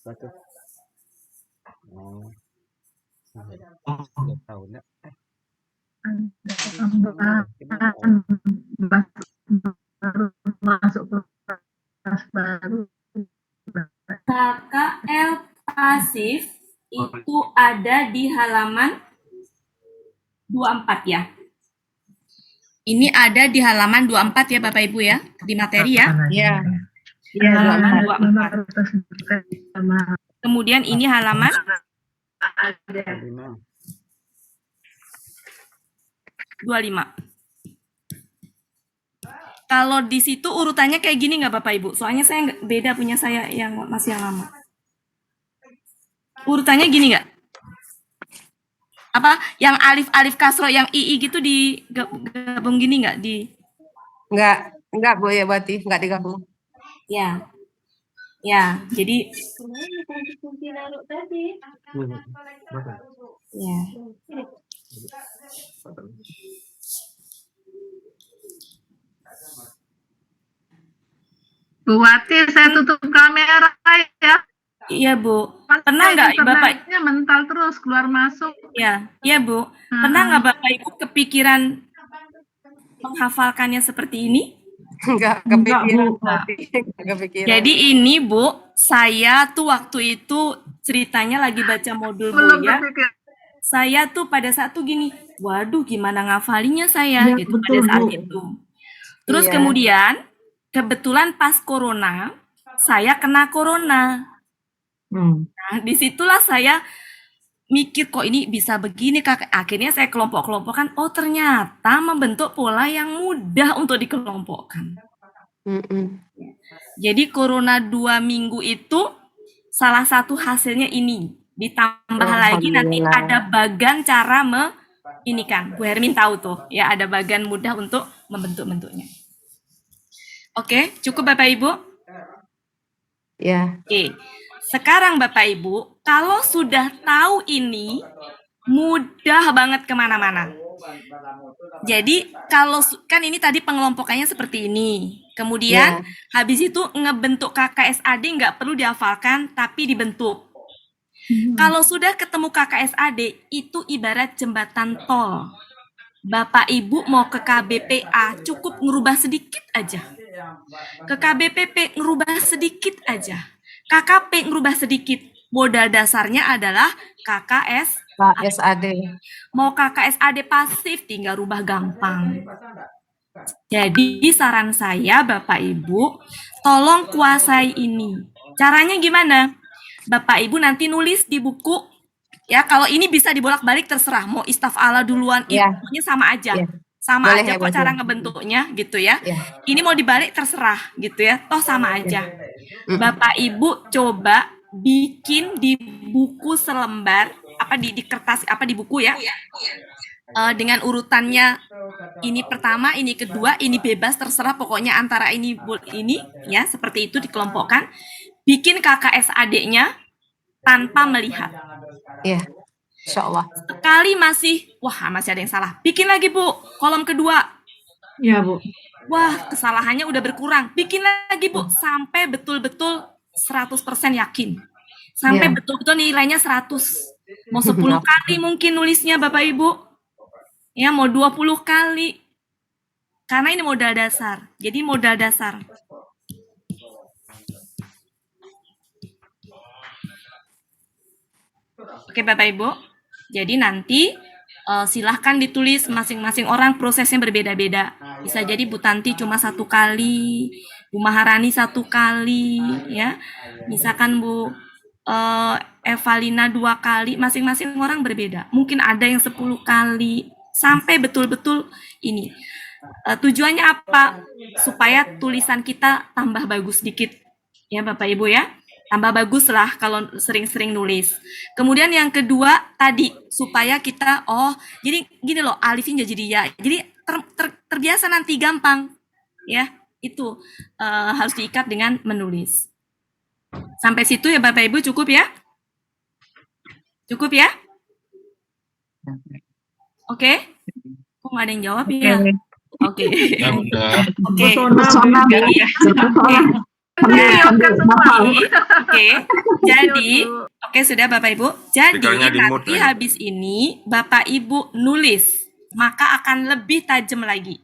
Satu. Oh, sudah tahu nak. Tambahan baru masuk ke kelas baru. KKL pasif itu ada di halaman 24 ya. Ini ada di halaman 24 ya Bapak Ibu ya, di materi ya. Iya. Iya, Halaman 24. 24. Kemudian ini halaman Ada. 25. Kalau di situ urutannya kayak gini nggak Bapak Ibu? Soalnya saya beda punya saya yang masih yang lama. Urutannya gini nggak? Apa yang alif kasro yang ii gitu digabung gini nggak di? Enggak Bu ya berarti enggak digabung. Ya, ya. Jadi ya. Bu Wati, saya tutup kamera ya. Iya Bu. Pernah nggak Bapak? Internetnya mental terus keluar masuk. Ya, iya Bu. Pernah nggak Bapak Ibu kepikiran menghafalkannya seperti ini? Enggak Enggak, kepikiran Bu. berarti. Enggak kepikiran. Jadi ini Bu, saya tuh waktu itu ceritanya lagi baca modul Belum Buya. berpikir. Saya tuh pada saat tuh gini, waduh gimana ngafalinnya saya Iya, gitu betul, pada saat Bu. itu. Terus Iya. kemudian kebetulan pas corona, saya kena corona. Nah, disitulah saya mikir kok ini bisa begini Kak. Akhirnya saya kelompok-kelompokkan, oh ternyata membentuk pola yang mudah untuk dikelompokkan. Mm-mm. Jadi corona 2 minggu itu salah satu hasilnya ini. Ditambah lagi nanti Alhamdulillah. ada bagan cara ini kan. Bu Hermin tahu tuh ya ada bagan mudah untuk membentuk-bentuknya. Oke, cukup Bapak Ibu? Ya. Oke. Sekarang Bapak Ibu, kalau sudah tahu ini mudah banget kemana-mana. Jadi kalau kan ini tadi pengelompokannya seperti ini. Kemudian habis itu ngebentuk KKSAD nggak perlu dihafalkan tapi dibentuk. Kalau sudah ketemu KKSAD itu ibarat jembatan tol. Bapak Ibu mau ke KBPA cukup ngerubah sedikit aja. Ke KBPP ngerubah sedikit aja. KKP ngerubah sedikit. Modal dasarnya adalah KKS. KSAD. Mau KKSAD pasif tinggal rubah gampang. Jadi saran saya Bapak Ibu, tolong kuasai ini. Caranya gimana? Bapak Ibu nanti nulis di buku, ya kalau ini bisa dibolak-balik terserah, mau istaf'ala duluan, Ya. intinya sama aja. Ya. Sama Boleh aja ya, kok Bu. cara ngebentuknya gitu ya. Ya. Ini mau dibalik terserah gitu ya, toh sama aja. Bapak Ibu coba bikin di buku selembar, apa di kertas, apa di buku ya. Dengan urutannya ini pertama, ini kedua, ini bebas terserah pokoknya antara ini ya seperti itu dikelompokkan. Bikin KKSAD-nya tanpa melihat. Ya. Insya Allah. Sekali masih ada yang salah. Bikin lagi Bu, kolom kedua. Iya, Bu. Wah, kesalahannya udah berkurang. Bikin lagi Bu, sampai betul-betul 100% yakin. Sampai Ya. betul-betul nilainya 100. Mau 10 kali mungkin nulisnya Bapak Ibu. Ya, mau 20 kali. Karena ini modal dasar. Jadi modal dasar. Oke Bapak Ibu. Jadi nanti silahkan ditulis, masing-masing orang prosesnya berbeda-beda. Bisa jadi Bu Tanti cuma 1 kali, Bu Maharani 1 kali, ya. Misalkan Bu Evalina 2 kali, masing-masing orang berbeda. Mungkin ada yang 10 kali, sampai betul-betul ini. Tujuannya apa? Supaya tulisan kita tambah bagus dikit, ya Bapak Ibu ya. Tambah bagus lah kalau sering-sering nulis. Kemudian yang kedua tadi, supaya kita, jadi gini loh, alifnya jadi ya. Jadi terbiasa nanti gampang, ya. Itu harus diikat dengan menulis. Sampai situ ya Bapak Ibu, cukup ya? Cukup ya? Oke? Kok nggak ada yang jawab ya? Oke. Ya udah. Oke. Pesona, Jadi, jadi, oke sudah Bapak Ibu. Jadi Speakernya di mute nanti lagi. habis ini Bapak Ibu nulis, maka akan lebih tajam lagi.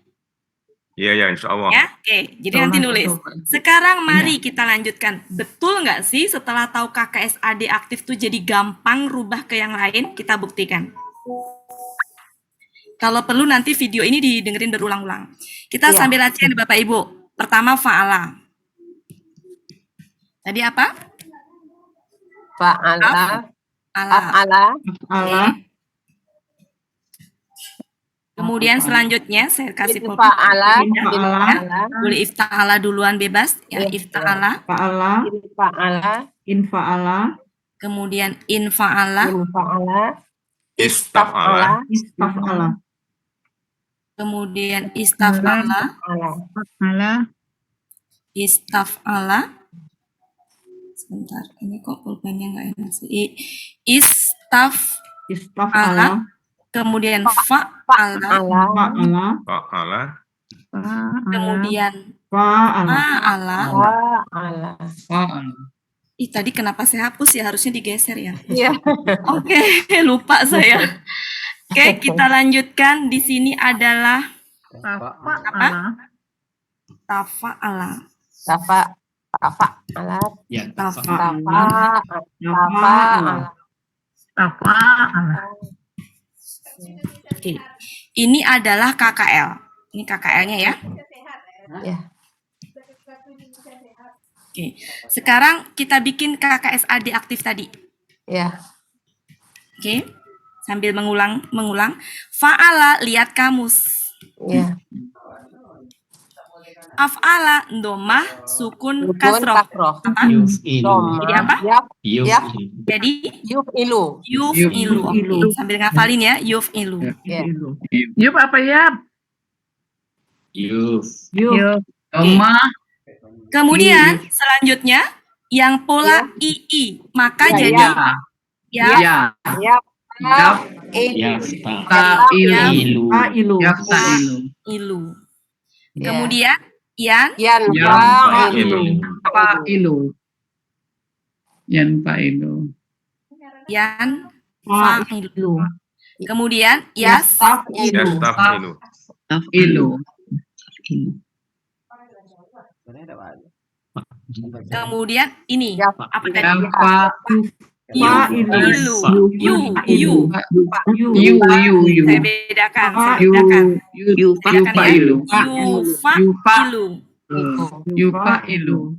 Iya, insya Allah. Ya, oke. Jadi nanti nulis. Sekarang mari kita lanjutkan. Betul nggak sih setelah tahu KKSAD aktif tuh jadi gampang rubah ke yang lain? Kita buktikan. Kalau perlu nanti video ini didengerin berulang-ulang. Kita Iya. sambil latihan Bapak Ibu. Pertama fa'ala. Tadi apa? Fa'ala. Ala. Af'ala. Allah, Kemudian selanjutnya saya kasih pulpen. Infa'ala. Infa'ala. Infa'ala. Boleh ifta'ala duluan bebas. Ya, Iya. ifta'ala. Fa'ala, Infa'ala. infa'ala, Kemudian infa'ala. Infa'ala. Istaf'ala. istaf'ala, Kemudian istaf'ala. Infa'ala. Istaf'ala. Sebentar, ini kok pulpennya nggak enak sih. Istaf, istaf'ala, kemudian fa'ala, Fa'ala. fa'ala, Fa'ala. kemudian fa'ala, ma'ala. Fa'ala. Ih, tadi kenapa saya hapus ya? Harusnya digeser ya. Iya. Oke, lupa saya. Oke, kita lanjutkan. Di sini adalah Fa'ala. tafa'ala. Tafa'ala. fa'ala, Tafa'ala. Fa'ala. Oke. Ini adalah KKL. Ini KKL-nya ya. Ya. Oke. Sekarang kita bikin KKSAD aktif tadi. Ya. Oke. Sambil mengulang. Fa'ala, lihat kamus. Ya. Af'ala, domah, sukun, Sukun kasroh. kasroh. Apa? Doma. Jadi apa? Yap. Yap. Jadi Yuf'ilu. yuf'ilu. Oke. Sambil ngafalin ya, yuf'ilu. Ya. Yup apa ya? yuf, Oma. Kemudian selanjutnya yang pola ii, maka Ya, jadi ya. ya, Yap. Yap. fa'ilu, ilu. Ya. Kemudian yan, Yan. Fa'ilu. Fa'ilu. Yan fa'ilu. yan, fa'ilu, fa'ilu. Kemudian yas, Yastaf'ilu. Yastafilu. Taf'ilu. kemudian ini Yap. apa tadi? Fa'ilu. Ilu, yu. Yu. Saya bedakan, Fa'ilu. Yufa'ilu. Yufa'ilu.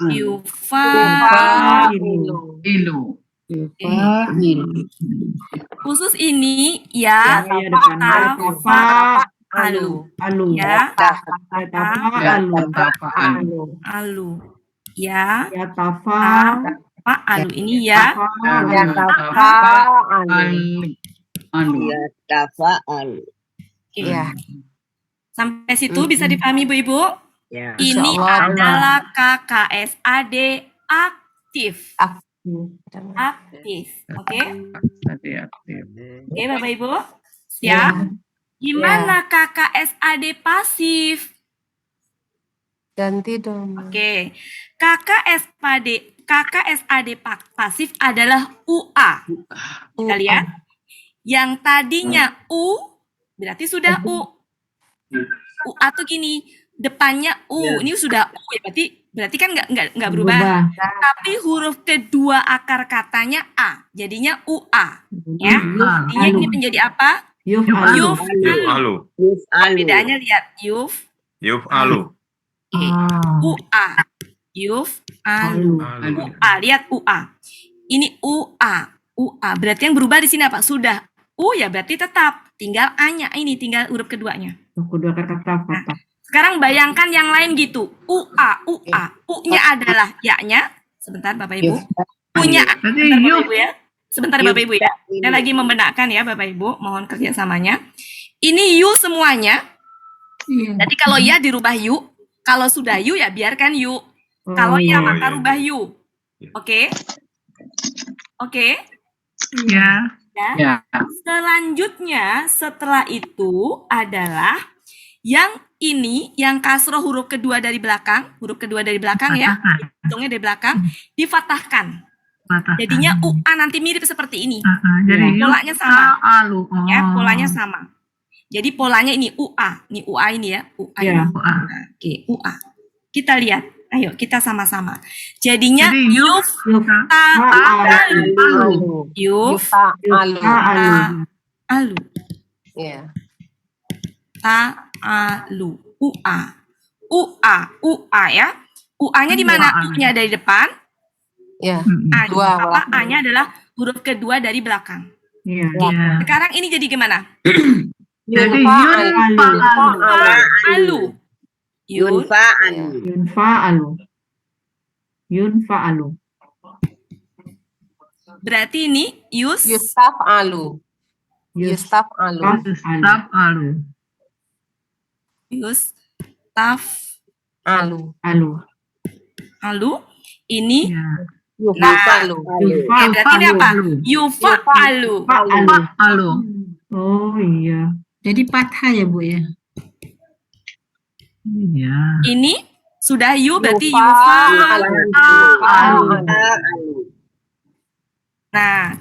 Yuf'ilu. Ilu. Khusus ini ya, ya depan alu, alu, ya, Tafa'alu. alu, ya, ya tafa, alu ini ya, Tafa'alu. oke. Ya. Sampai situ bisa dipahami Bu-Ibu? Ya. Ini Insyaallah. adalah KKSAD aktif. Aktif. Oke? Tadi aktif. Oke, Bapak Ibu? Siap? Gimana KKSAD pasif? Ganti dong. Oke. KKSAD pasif adalah UA. Kita lihat. Yang tadinya U, berarti sudah U. UA tuh gini, depannya U. Ini sudah U ya, berarti kan nggak berubah. Berubah. Tapi huruf kedua akar katanya A, jadinya UA. Ya, artinya ini menjadi apa? Yuf'alu. Yuf'alu. Yuf'alu. Bedanya lihat Yuf'alu. Oke. UA. Yuf'alu. Alu. UA, lihat UA. Ini UA. UA. Berarti yang berubah di sini apa? Sudah U ya berarti tetap. Tinggal A-nya. Ini tinggal huruf keduanya. Kedua kata fathah. Sekarang bayangkan yang lain gitu. UA. U-nya adalah ya-nya. Sebentar Bapak Ibu. U-nya. Sebentar Bapak Ibu ya. Sebentar Bapak Ibu ya. Saya lagi membenarkan ya Bapak Ibu. Mohon kerjasamanya. Ini U semuanya. Jadi kalau ya dirubah U. Kalau sudah U ya biarkan U. Kalau ya maka iya. rubah U. Oke? Oke? Ya. Ya. Selanjutnya setelah itu adalah yang ini yang kasroh huruf kedua dari belakang ya, hitungnya dari belakang difatahkan. Jadinya UA nanti mirip seperti ini. Jadi Polanya sama. Alu. Ya, polanya sama. Jadi polanya ini UA, ini UA ini ya, UA. Ya. Oke, UA. Kita lihat. Ayo kita sama-sama. Jadinya Jadi Yuf'alu. Yuf'alu. Alu. Ya. Ta'alu. UA ya. UA-nya di mana? U-nya dari depan. Ya. Apa A-nya adalah huruf kedua dari belakang. Iya. Sekarang ini jadi gimana? Jadi Yuf'alu. Yunfa'alu. Berarti ini Yustaf'alu. Yustaf'alu. Alu. Ini Yuf'alu. berarti ini apa? Yufa'alu. Oh iya. Jadi fathah ya Bu ya? Iya. Ini sudah yu berarti yufa'alu. Nah,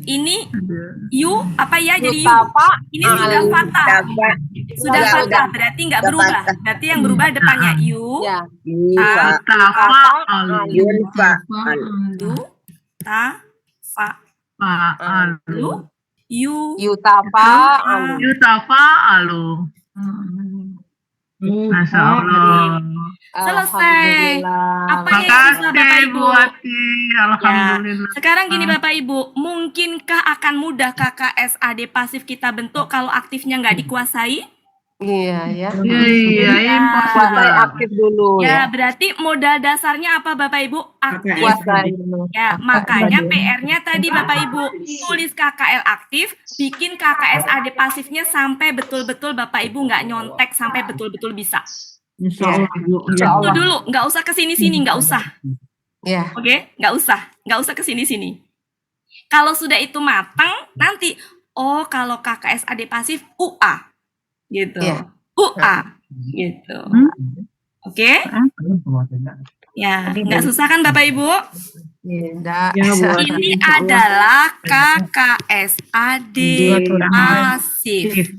ini yu apa ya? Jadi yu. Ini sudah fathah. Sudah fathah berarti nggak berubah. Berarti yang berubah depannya yu. Ya. Lu yu Yutafa'alu. Masya Allah. Selesai. Apa yang bisa Bapak Ibu? Alhamdulillah. Sekarang gini Bapak Ibu, mungkinkah akan mudah KKSAD pasif kita bentuk kalau aktifnya nggak dikuasai? Iya ya. Iya, Kuasai aktif dulu Ya, ya. berarti modal dasarnya apa Bapak Ibu? Aktif. Kuasai dulu. Ya, makanya PR-nya tadi Bapak Ibu tulis KKL aktif, bikin KKSAD pasifnya sampai betul-betul Bapak Ibu nggak nyontek sampai betul-betul bisa. Insya Allah. Itu dulu, nggak usah kesini-sini, nggak usah. Ya. Oke, nggak usah kesini-sini. Kalau sudah itu matang, nanti kalau KKSAD pasif UA, gitu. Ya. UA, gitu. Oke? Ya, nggak susah kan Bapak Ibu? Tidak. Ini adalah KKSAD pasif.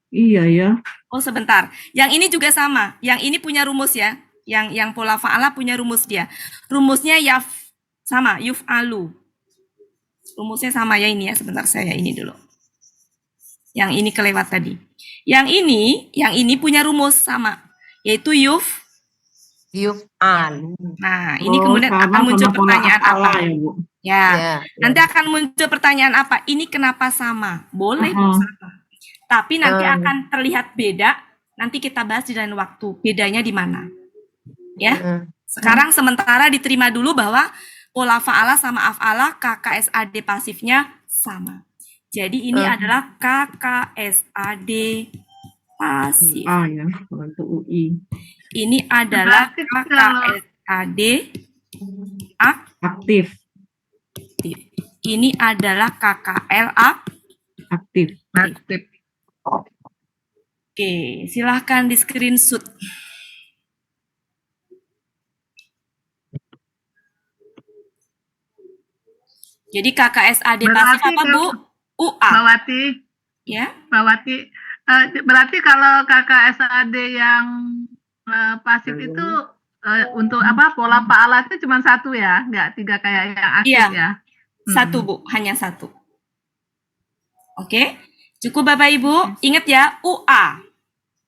Iya ya. Oh sebentar, yang ini juga sama. Yang ini punya rumus ya. Yang pola fa'ala punya rumus dia. Rumusnya sama, yuf'alu. Rumusnya sama ya ini ya. Sebentar saya ini dulu. Yang ini kelewat tadi. Yang ini punya rumus sama, yaitu Yuf'alu. Nah, ini kemudian akan muncul pertanyaan apa? Ya, nanti akan muncul pertanyaan apa? Ini kenapa sama? Boleh sama. Tapi nanti akan terlihat beda. Nanti kita bahas di lain waktu. Bedanya di mana? Ya. Sekarang sementara diterima dulu bahwa pola fa'ala sama af'ala KKSAD pasifnya sama. Jadi ini adalah KKSAD pasif. Ya, untuk UI. Ini adalah KKSAD Aktif. Ini adalah KKL Aktif. Oke, silahkan di screenshot. Jadi KKSAD pasif apa Bu? UA. Bawati, Ya. Bawati, Berarti kalau kakak SAD yang pasif itu untuk apa pola fa'ala itu cuma satu ya, nggak tiga kayak yang aktif Iya. ya? Satu, Bu, hanya satu. Oke, cukup Bapak Ibu. Ingat ya, UA.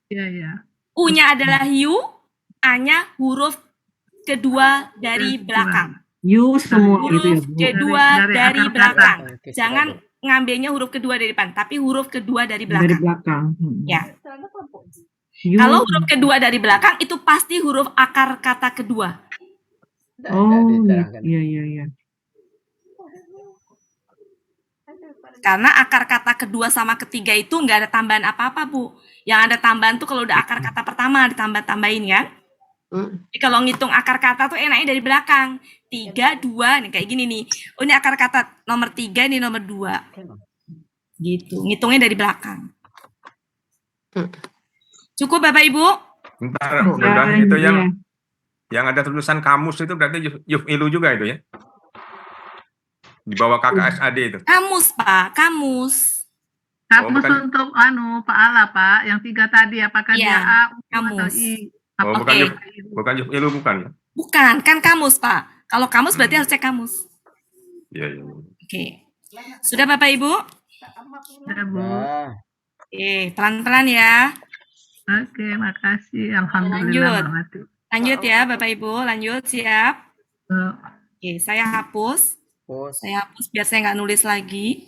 Iya, iya. U-nya adalah U, A-nya huruf kedua dari belakang. You semua itu ya, Huruf Bu. kedua Dari dari akar belakang. Oke, Jangan silakan. ngambilnya huruf kedua dari depan, tapi huruf kedua dari Dari belakang. belakang. Ya. You. Kalau huruf kedua dari belakang itu pasti huruf akar kata kedua. Tidak Oh, diterangkan. iya, iya, iya. Karena akar kata kedua sama ketiga itu nggak ada tambahan apa-apa, Bu. Yang ada tambahan tuh kalau udah akar kata pertama ditambah-tambahin ya. Jadi kalau ngitung akar kata tuh enaknya dari belakang. 3, 2, nih kayak gini nih. Oh ini akar kata nomor 3, ini nomor 2. Gitu, ngitungnya dari belakang. Cukup Bapak Ibu? Bentar, Ya, udah itu iya. yang ada tulisan kamus itu berarti yuf'ilu juga itu ya? Di bawah KKSAD itu. Kamus, Pak, kamus. Kamus bukan- untuk fa'ala Pak, yang 3 tadi apakah Iya, dia A, U, atau kamus. I? Oh, bukan Oke. bukan yuf'ilu bukan ya? Bukan, kan kamus, Pak. Kalau kamus berarti harus cek kamus. Iya, iya. Oke. Sudah Bapak Ibu? Ya, Bu. Nah, Oke, pelan-pelan ya. Oke, makasih. Alhamdulillah Lanjut. Mbak Mati. Lanjut ya Bapak Ibu, lanjut, siap. Eh, Oke, saya hapus. pos. Saya hapus biar saya nggak nulis lagi.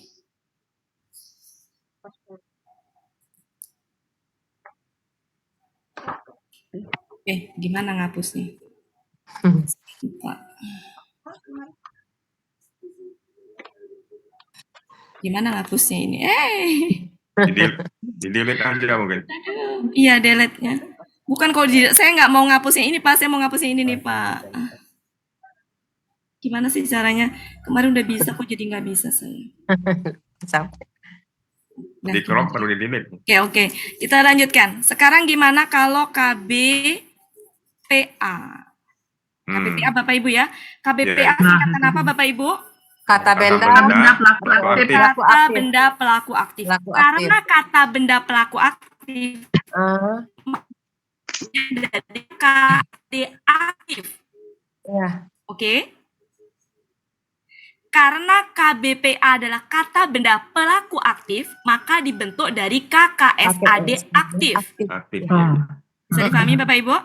Gimana ngapusnya? Lupa. Gimana ngapusnya ini? Di delete aja mungkin. Iya, delete-nya. Bukan kalau saya nggak mau ngapusnya ini, Pak. Saya mau ngapusnya ini nih, Pak. Gimana sih caranya? Kemarin udah bisa, kok jadi nggak bisa saya. Sampai. Nah, Di crop perlu di delete. Oke. Kita lanjutkan. Sekarang gimana kalau KBPA? KBPA Bapak Ibu ya. KBPA Iya. singkatan apa Bapak Ibu? Kata benda benda pelaku aktif. Pelaku Kata aktif. benda pelaku aktif. Pelaku Karena kata benda pelaku aktif dari KT aktif. Ya. Oke. Karena KBPA adalah kata benda pelaku aktif, maka dibentuk dari KKSAD aktif. Aktif. Oh, Bisa dipahami Bapak Ibu?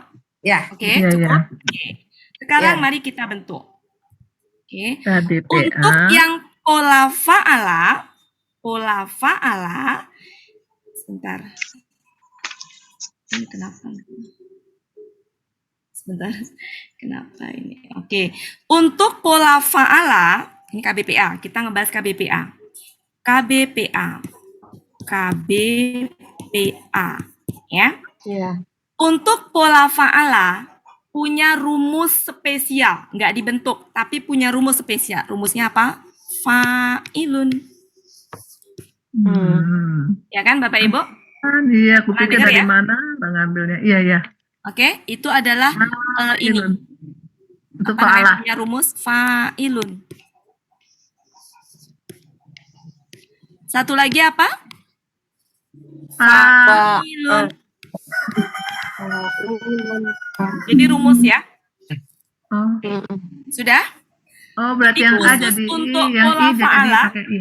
Ya. Oke, Iya, cukup. iya. Oke. Sekarang Iya. mari kita bentuk. Oke. KBPA. Untuk yang pola fa'ala, sebentar. Ini kenapa? Sebentar, kenapa ini? Oke, untuk pola fa'ala, ini KBPA, kita ngebahas KBPA. KBPA, ya. Iya. Untuk pola fa'ala, punya rumus spesial, nggak dibentuk, tapi punya rumus spesial. Rumusnya apa? Fa'ilun. Ya kan Bapak Ibu? Iya, aku Pernah pikir dengar dari ya? mana mengambilnya. Iya, iya. Oke, itu adalah ini. Ilun. Untuk Apa namanya fa'ala. punya rumus fa'ilun. Satu lagi apa? Fa'ilun. Jadi rumus ya. Oh, Sudah? oh, berarti Jadi yang A khusus jadi I, untuk yang pola I jadi fa'ala. pakai I.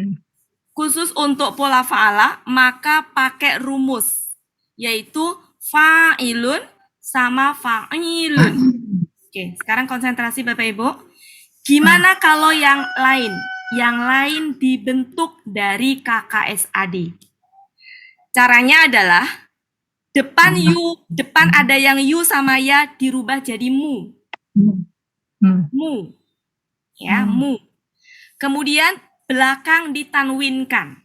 Khusus untuk pola fa'ala, maka pakai rumus. Yaitu fa'ilun sama fa'ilun. Oke, sekarang konsentrasi Bapak Ibu. Gimana kalau yang lain? Yang lain dibentuk dari KKSAD. Caranya adalah depan ada yang yu sama ya dirubah jadi mu. Mu. Ya, mu. Kemudian belakang ditanwinkan.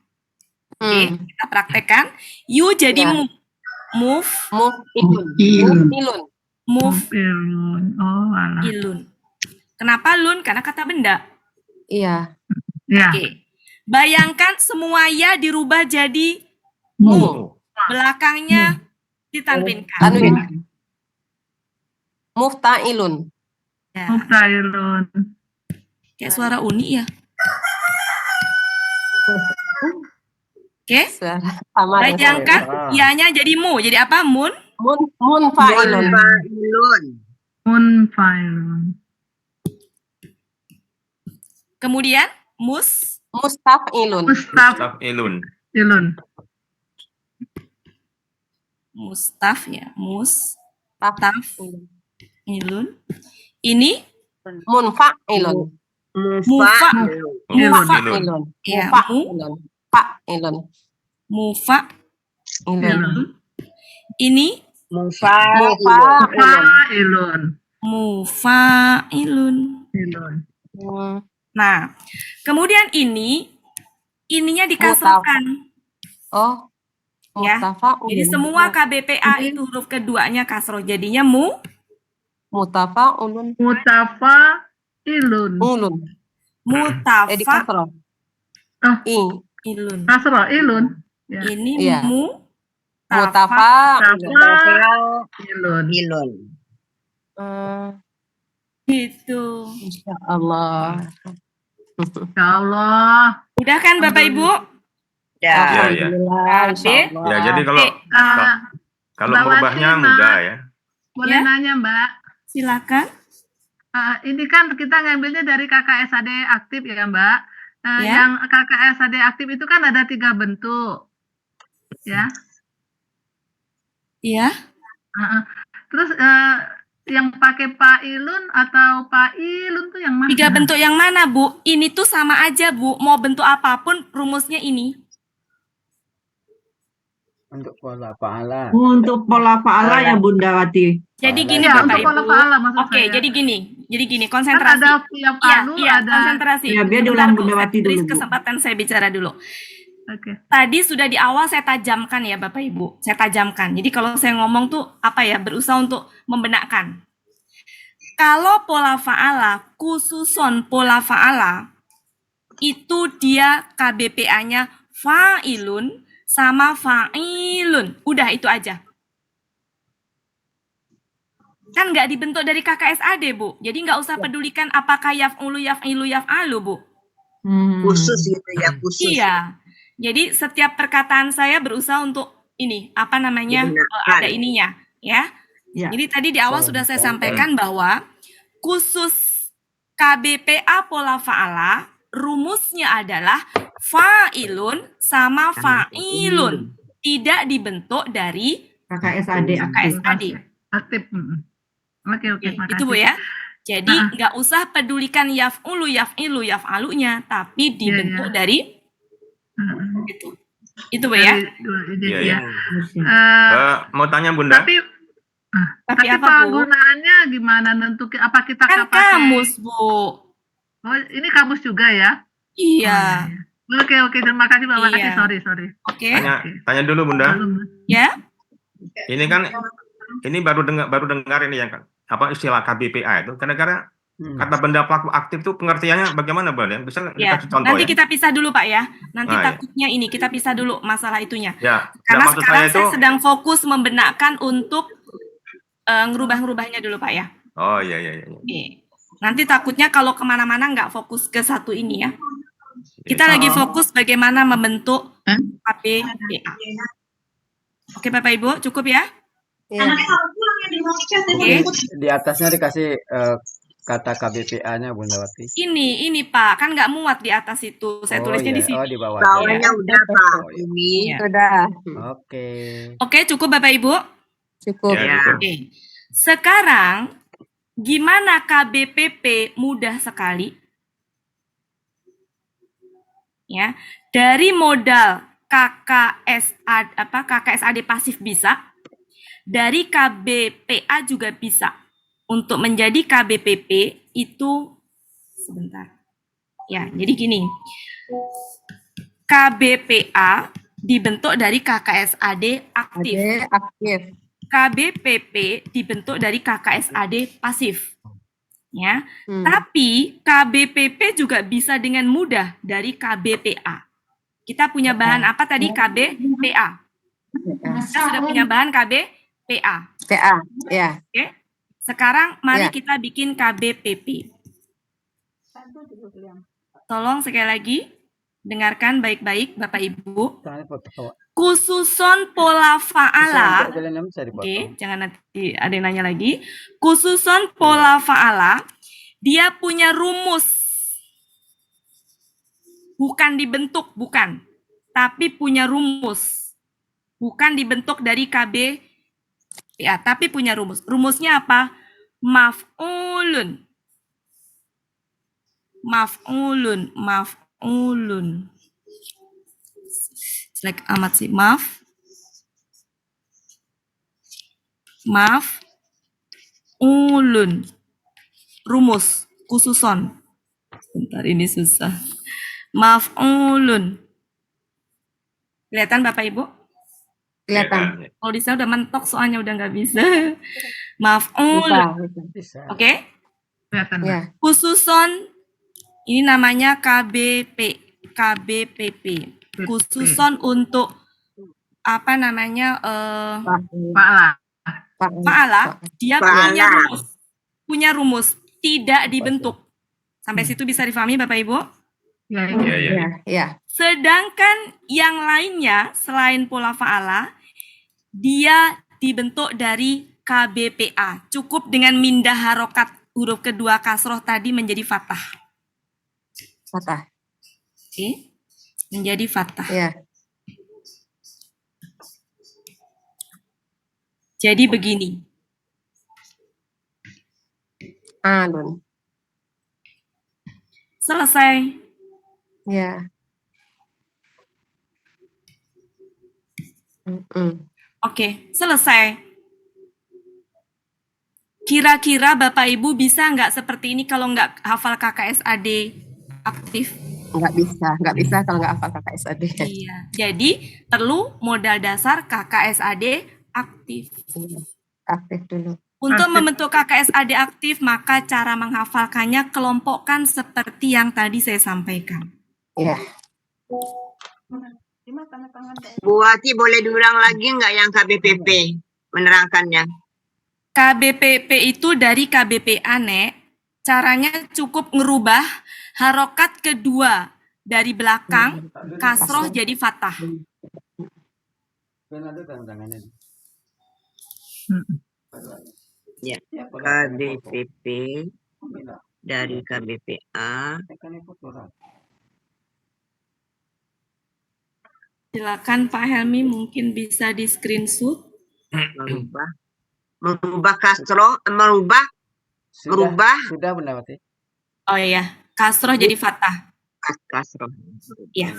Oke, kita praktekkan. Yu jadi Ya. mu. Move, Ilun. move, Ilun. Oh, alah. ilun. Kenapa lun? Karena kata benda. Iya. Ya. Oke. Bayangkan semua ya dirubah jadi Oh. belakangnya ditanwinkan. Tanwin. Mufta'ilun. Ya, Mufta'ilun. kayak suara uni ya. Oke? Sama dengan Bayangkan Ah. ianya jadi mu. Jadi apa? munfailun. Munfailun. Kemudian Mustafilun. Mustafilun. mustaf ya. Mustafilun. Mustafilun. Ini Munfailun. mufa'ilun. Mufa'ilun. Ya, Fa'ilun. mufa'ilun. Ini Mufailun. mufa'ilun. Hmm. Nah, kemudian ininya dikasrahkan. Oh, Ya. mutafa'ilun. Jadi semua KBPA itu huruf keduanya kasroh. Jadinya Mutafa'ilun. Mutafa'ilun. Ulun. mutafa Kasroh. ilun. Kasroh ilun. Ya. Ini Iya. mutafa'ilun. Ilun. Gitu. Insya Allah. Ya Allah. Udah kan Bapak Ibu? Ya, ya. Alhamdulillah. Insya Allah. Ya, jadi kalau Mbak merubahnya Wati, mudah ya. Boleh Ya. nanya Mbak? Silakan. Ini kan kita ngambilnya dari KKSAD aktif ya Mbak. Ya. Yang KKSAD aktif itu kan ada 3 bentuk. Ya. Iya. Terus yang pakai Pailun atau Pailun tuh yang mana? 3 bentuk yang mana, Bu? Ini tuh sama aja, Bu. Mau bentuk apapun rumusnya ini. Untuk pola fa'ala. Untuk pola fa'ala ya Bunda Wati. Jadi Fa'ala gini Ya, Bapak untuk Ibu. pola fa'ala maksud Oke, saya. jadi gini, Kan konsentrasi. ada fi'alu, Iya, ada. konsentrasi. Ya, biar Sebentar, diulang Bu. Bunda Saya Wati beri dulu, Bu. kesempatan saya bicara dulu. Oke. Tadi sudah di awal saya tajamkan ya Bapak Ibu. Saya tajamkan. Jadi kalau saya ngomong tuh apa ya, berusaha untuk membenakkan. Kalau pola fa'ala, khususon pola fa'ala, itu dia KBPA-nya fa'ilun sama fa'ilun. Udah itu aja. Kan nggak dibentuk dari KKSAD, Bu. Jadi nggak usah pedulikan apakah yaf'ulu, yaf'ilu, yaf'alu, Bu. Khusus gitu ya, khusus. Iya. Jadi setiap perkataan saya berusaha untuk ini, apa namanya, Dibenarkan. ada ininya, ya. Ya. Jadi tadi di awal sudah saya sampaikan bahwa khusus KBPA pola fa'ala, rumusnya adalah fa'ilun sama fa'ilun. Tidak dibentuk dari KKSAD aktif. KKSAD. Aktif. Oke, makasih. Itu Bu ya. Jadi nggak usah pedulikan yaf'ulu, yaf'ilu, yaf'alunya, tapi dibentuk dari itu Bu ya. Iya, ya. iya. Mau tanya Bunda? Tapi Tapi apa Bu? penggunaannya gimana nentuin apa kita Kan pakai? kamus Bu. Oh, ini kamus juga ya? Iya. Oke, terima kasih Mbak Wati. Iya. Sorry. Oke. Tanya dulu Bunda. Ya. Ini kan baru dengar ini yang apa istilah KBPA itu. Kadang-kadang kata benda pelaku aktif itu pengertiannya bagaimana, Bu? Bisa Ya, dikasih contoh nanti ya? kita pisah dulu Pak ya. Nanti Nah, ya. takutnya ini kita pisah dulu masalah itunya. Ya, Karena maksud sekarang saya itu. saya sedang fokus membenakkan untuk ngerubah-ngerubahnya dulu Pak ya. Oh iya. Oke. Nanti takutnya kalau kemana-mana nggak fokus ke satu ini ya. Kita lagi fokus bagaimana membentuk KBPA. Oke Bapak Ibu, cukup ya? Iya. Oke. Di atasnya dikasih kata KBPA-nya Bunda Wati. Ini Pak, kan nggak muat di atas itu. Saya tulisnya di sini. Oh, di bawah. Bawahnya udah Pak Oh, iya. Umi. Iya. Sudah. Oke. Oke, cukup Bapak Ibu? Cukup. Ya, cukup. Oke. Sekarang gimana KBPP? Mudah sekali. Ya, dari modal KKSAD pasif bisa, dari KBPA juga bisa. Untuk menjadi KBPP itu sebentar. Ya, jadi gini. KBPA dibentuk dari KKSAD aktif. Aktif. KBPP dibentuk dari KKSAD pasif. Ya. Hmm. Tapi KBPP juga bisa dengan mudah dari KBPA. Kita punya bahan apa tadi? KBPA. Kita sudah punya bahan KBPA. PA. Ya. Oke. Sekarang mari Ya. kita bikin KBPP. Tolong sekali lagi. Dengarkan baik-baik Bapak Ibu. Tangannya potong. Khususon pola fa'ala. Bisa jalan bisa Oke, dipotong. jangan nanti ada yang nanya lagi. Khususon pola fa'ala, dia punya rumus. Bukan dibentuk, bukan. Tapi punya rumus. Bukan dibentuk dari KB, ya, tapi punya rumus. Rumusnya apa? Maf'ulun. Maf'ulun, maf'ulun. Jelek amat sih, maf'ulun. Rumus, khususon. Bentar, ini susah. Maf'ulun. Kelihatan Bapak Ibu? Kelihatan. Kalau di sana udah mentok soalnya udah nggak bisa. Maf'ulun. Bisa. Oke? Kelihatan. Ya. Khususon, ini namanya KBPP. Khususon untuk apa namanya Fa'ala. fa'ala, dia punya Fa'ala. rumus. Punya rumus, tidak dibentuk. Sampai situ bisa difahami Bapak Ibu? Ya, Iya, iya. Ya, ya. Sedangkan yang lainnya selain pola fa'ala, dia dibentuk dari KBPA. Cukup dengan mindah harokat huruf kedua kasroh tadi menjadi fathah. Patah. Oke? Menjadi fathah. Ya. Jadi begini. Alun. Selesai. Ya. Oke, selesai. Kira-kira Bapak Ibu bisa nggak seperti ini kalau nggak hafal KKSAD aktif? Nggak bisa kalau nggak hafal KKSAD. Iya. Jadi perlu modal dasar KKSAD aktif. Aktif dulu. Untuk Aktif. membentuk KKSAD aktif, maka cara menghafalkannya kelompokkan seperti yang tadi saya sampaikan. Ya. Bu Wati boleh diulang lagi nggak yang KBPP menerangkannya? KBPP itu dari KBPA, Nek. Caranya cukup ngerubah harokat kedua dari belakang, kasroh jadi fathah. Kan ada tangannya. Ya. KBPP dari KBPA. Silakan Pak Helmi mungkin bisa di screenshot. Merubah kasroh, merubah Sudah Bunda Wati. Oh iya, kasroh jadi fathah. kasroh. Iya.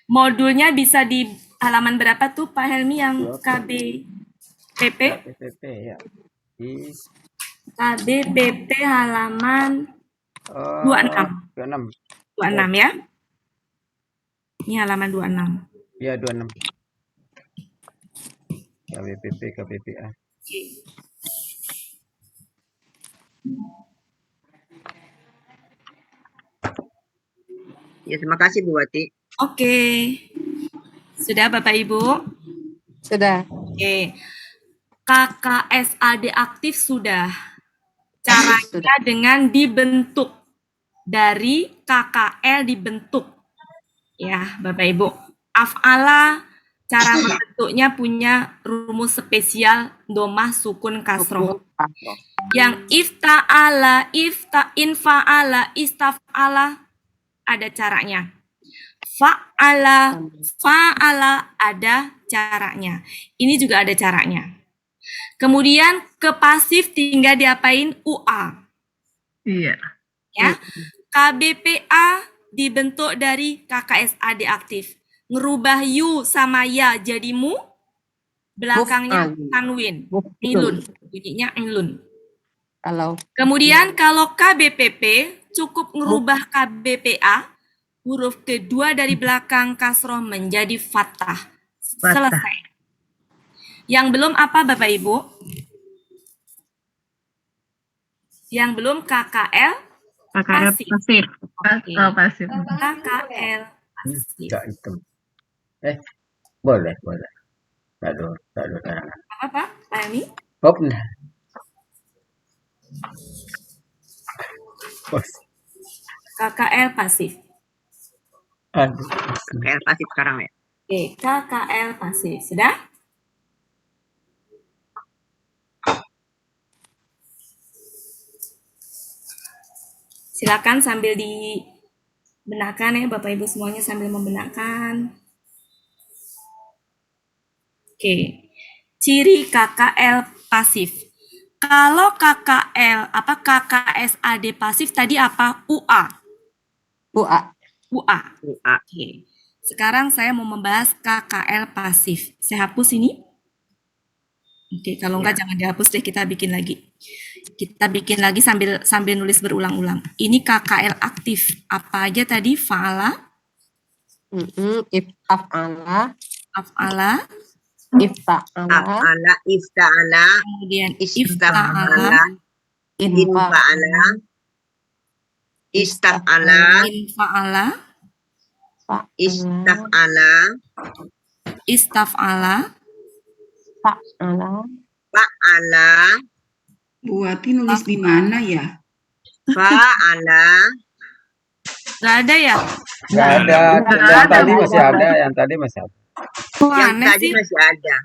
Modulnya bisa di halaman berapa tuh Pak Helmi yang KBPP? KBPP ya. Di KBPP halaman 26. 26 ya. Ini halaman 26. Ya 26. KBPP KBPA. Ya, terima kasih Bu Wati. Oke. Sudah Bapak Ibu? Sudah. Oke. KKSAD aktif sudah. Caranya dengan dibentuk. Dari KKL dibentuk. Ya, Bapak Ibu. Af'ala, cara membentuknya punya rumus spesial domah sukun kasroh. Yang ifta'ala, infa'ala, istaf'ala ada caranya. Fa'ala, fa'ala ada caranya. Ini juga ada caranya. Kemudian ke pasif tinggal diapain? UA. Iya. Ya. KBPA dibentuk dari KKSAD aktif. Ngerubah yu sama ya jadi mu, belakangnya tanwin. Ilun. Bunyinya ilun. Kemudian kalau KBPP cukup ngerubah KBPA, huruf kedua dari belakang kasroh menjadi fathah. Selesai. Yang belum apa Bapak Ibu? Yang belum KKL pasif. Oke. Oh, pasif. KKL pasif. Enggak hitam. Boleh. Tak ada karangan. Apa Pak Helmi? Oh, benar. KKL pasif. Aduh. KKL pasif sekarang ya. Oke, KKL pasif. Sudah? Silakan sambil dibenarkan ya Bapak Ibu semuanya sambil membenarkan. Oke. Ciri KKL pasif. Kalau KKL KKSAD pasif tadi apa? UA. UA. UA. UA. Oke. Sekarang saya mau membahas KKL pasif. Saya hapus ini. Oke, kalau enggak jangan dihapus deh, kita bikin lagi. Kita bikin lagi sambil nulis berulang-ulang. Ini KKL aktif. Apa aja tadi? Fa'ala, Af'ala, af'ala, ifta'ala, Af'ala, ifta'ala, kemudian istaf'ala, ifta'ala, infa'ala, istaf'ala, infa'ala, istaf'ala, istaf'ala, fa'ala. fa'ala, Bu Wati nulis di mana ya? fa'ala, Nggak ada ya? Nggak ada. Nggak Yang ada, tadi Bu. masih ada. Yang tadi masih ada. Kok yang aneh tadi sih? masih ada.